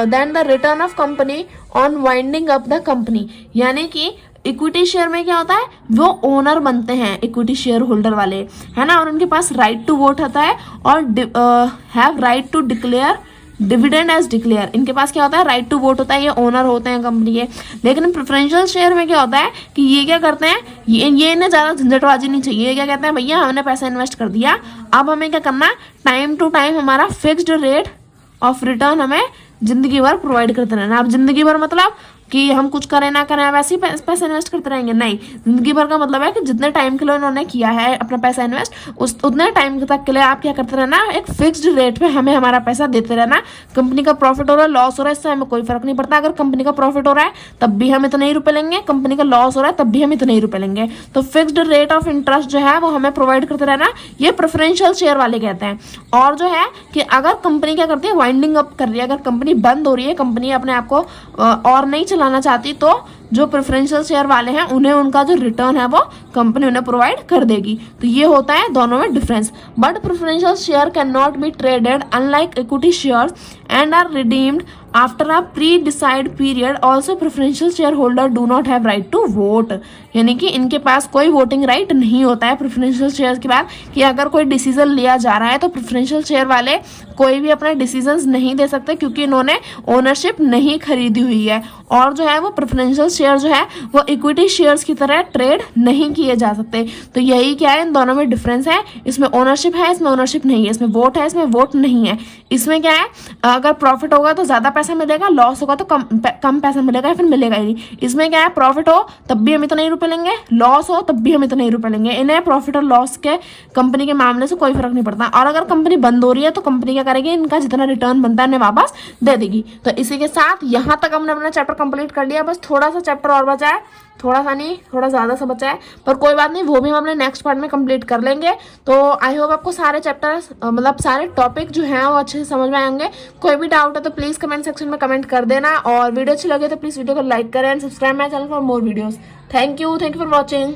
then the return of company on winding up the company। यानी कि equity share में क्या होता है? वो owner बनते हैं equity share holder वाले, है ना, और उनके पास राइट टू वोट होता है और have right to declare dividend as declare. इनके पास क्या होता है? राइट टू वोट होता है, ये ओनर होते हैं कंपनी के। लेकिन प्रेफरेंशियल शेयर में क्या होता है कि ये क्या करते हैं, ये इन्हें ज़्यादा झंझटबाजी नहीं चाहिए। ये क्या कहते हैं, भैया हमने पैसा इन्वेस्ट कर दिया, अब हमें क्या करना है, टाइम टू टाइम हमारा फिक्स्ड रेट ऑफ रिटर्न हमें जिंदगी भर प्रोवाइड करते रहना। अब जिंदगी भर मतलब कि हम कुछ करें ना करें वैसे ही पैसा इन्वेस्ट करते रहेंगे, नहीं। जिंदगी भर का मतलब है कि जितने टाइम के लिए उन्होंने किया है अपना पैसा इन्वेस्ट, उतने टाइम तक के लिए आप क्या करते रहना, एक फिक्स्ड रेट पे हमें हमारा पैसा देते रहना। कंपनी का प्रॉफिट हो रहा है, लॉस हो रहा है, इससे हमें कोई फर्क नहीं पड़ता। अगर कंपनी का प्रॉफिट हो रहा है तब भी हम इतने ही रुपए लेंगे, कंपनी का लॉस हो रहा है तब भी हम इतने ही रुपए लेंगे। तो फिक्स्ड रेट ऑफ इंटरेस्ट जो है वो हमें प्रोवाइड करते रहना, ये प्रेफरेंशियल शेयर वाले कहते हैं। और जो है कि अगर कंपनी क्या करती है, वाइंडिंग अप कर रही है, अगर कंपनी बंद हो रही है, कंपनी अपने आप को और नहीं चलाना चाहती, तो जो प्रेफरेंशियल शेयर वाले हैं उन्हें उनका जो रिटर्न है वो कंपनी उन्हें प्रोवाइड कर देगी। तो ये होता है दोनों में difference. But preferential share can not be traded unlike equity shares and are redeemed after a pre decide period. Also preferential shareholder do not have right to vote, यानी कि इनके पास कोई वोटिंग राइट नहीं होता है preferential share के बाद, कि अगर कोई डिसीजन लिया जा रहा है तो प्रेफरेंशियल शेयर वाले कोई भी अपना डिसीजंस नहीं दे सकते, क्योंकि इन्होंने ओनरशिप नहीं खरीदी हुई है। और जो है वो प्रेफरेंशियल शेयर जो है वो इक्विटी शेयर्स की तरह ट्रेड नहीं किए जा सकते। तो यही क्या है, इन दोनों में डिफरेंस है। इसमें ओनरशिप है, इसमें ओनरशिप नहीं है। इसमें वोट है, इसमें वोट नहीं है। इसमें क्या है, अगर प्रॉफिट होगा तो ज्यादा पैसा मिलेगा, लॉस होगा तो कम पैसा मिलेगा या फिर मिलेगा ही नहीं। इसमें क्या है, प्रॉफिट हो तब भी हम इतने ही रुपए लेंगे, लॉस हो तब भी हम इतने ही रुपए लेंगे। इन्हें प्रॉफिट और लॉस के कंपनी के मामले से कोई फर्क नहीं पड़ता। और अगर कंपनी बंद हो रही है तो कंपनी क्या करेगी, इनका जितना रिटर्न बनता है उन्हें वापस दे देगी। तो इसी के साथ यहाँ तक हमने अपना चैप्टर कंप्लीट कर लिया। बस थोड़ा सा चैप्टर और बचा है, थोड़ा सा नहीं, थोड़ा ज़्यादा सा बचा है, पर कोई बात नहीं, वो भी हम अपने नेक्स्ट पार्ट में कंप्लीट कर लेंगे। तो आई होप आपको सारे चैप्टर्स मतलब सारे टॉपिक जो हैं वो अच्छे से समझ में आएंगे। कोई भी डाउट है तो प्लीज़ कमेंट सेक्शन में कमेंट कर देना, और वीडियो अच्छी लगे तो प्लीज़ वीडियो को लाइक करें and subscribe my channel for more videos. Thank you for watching.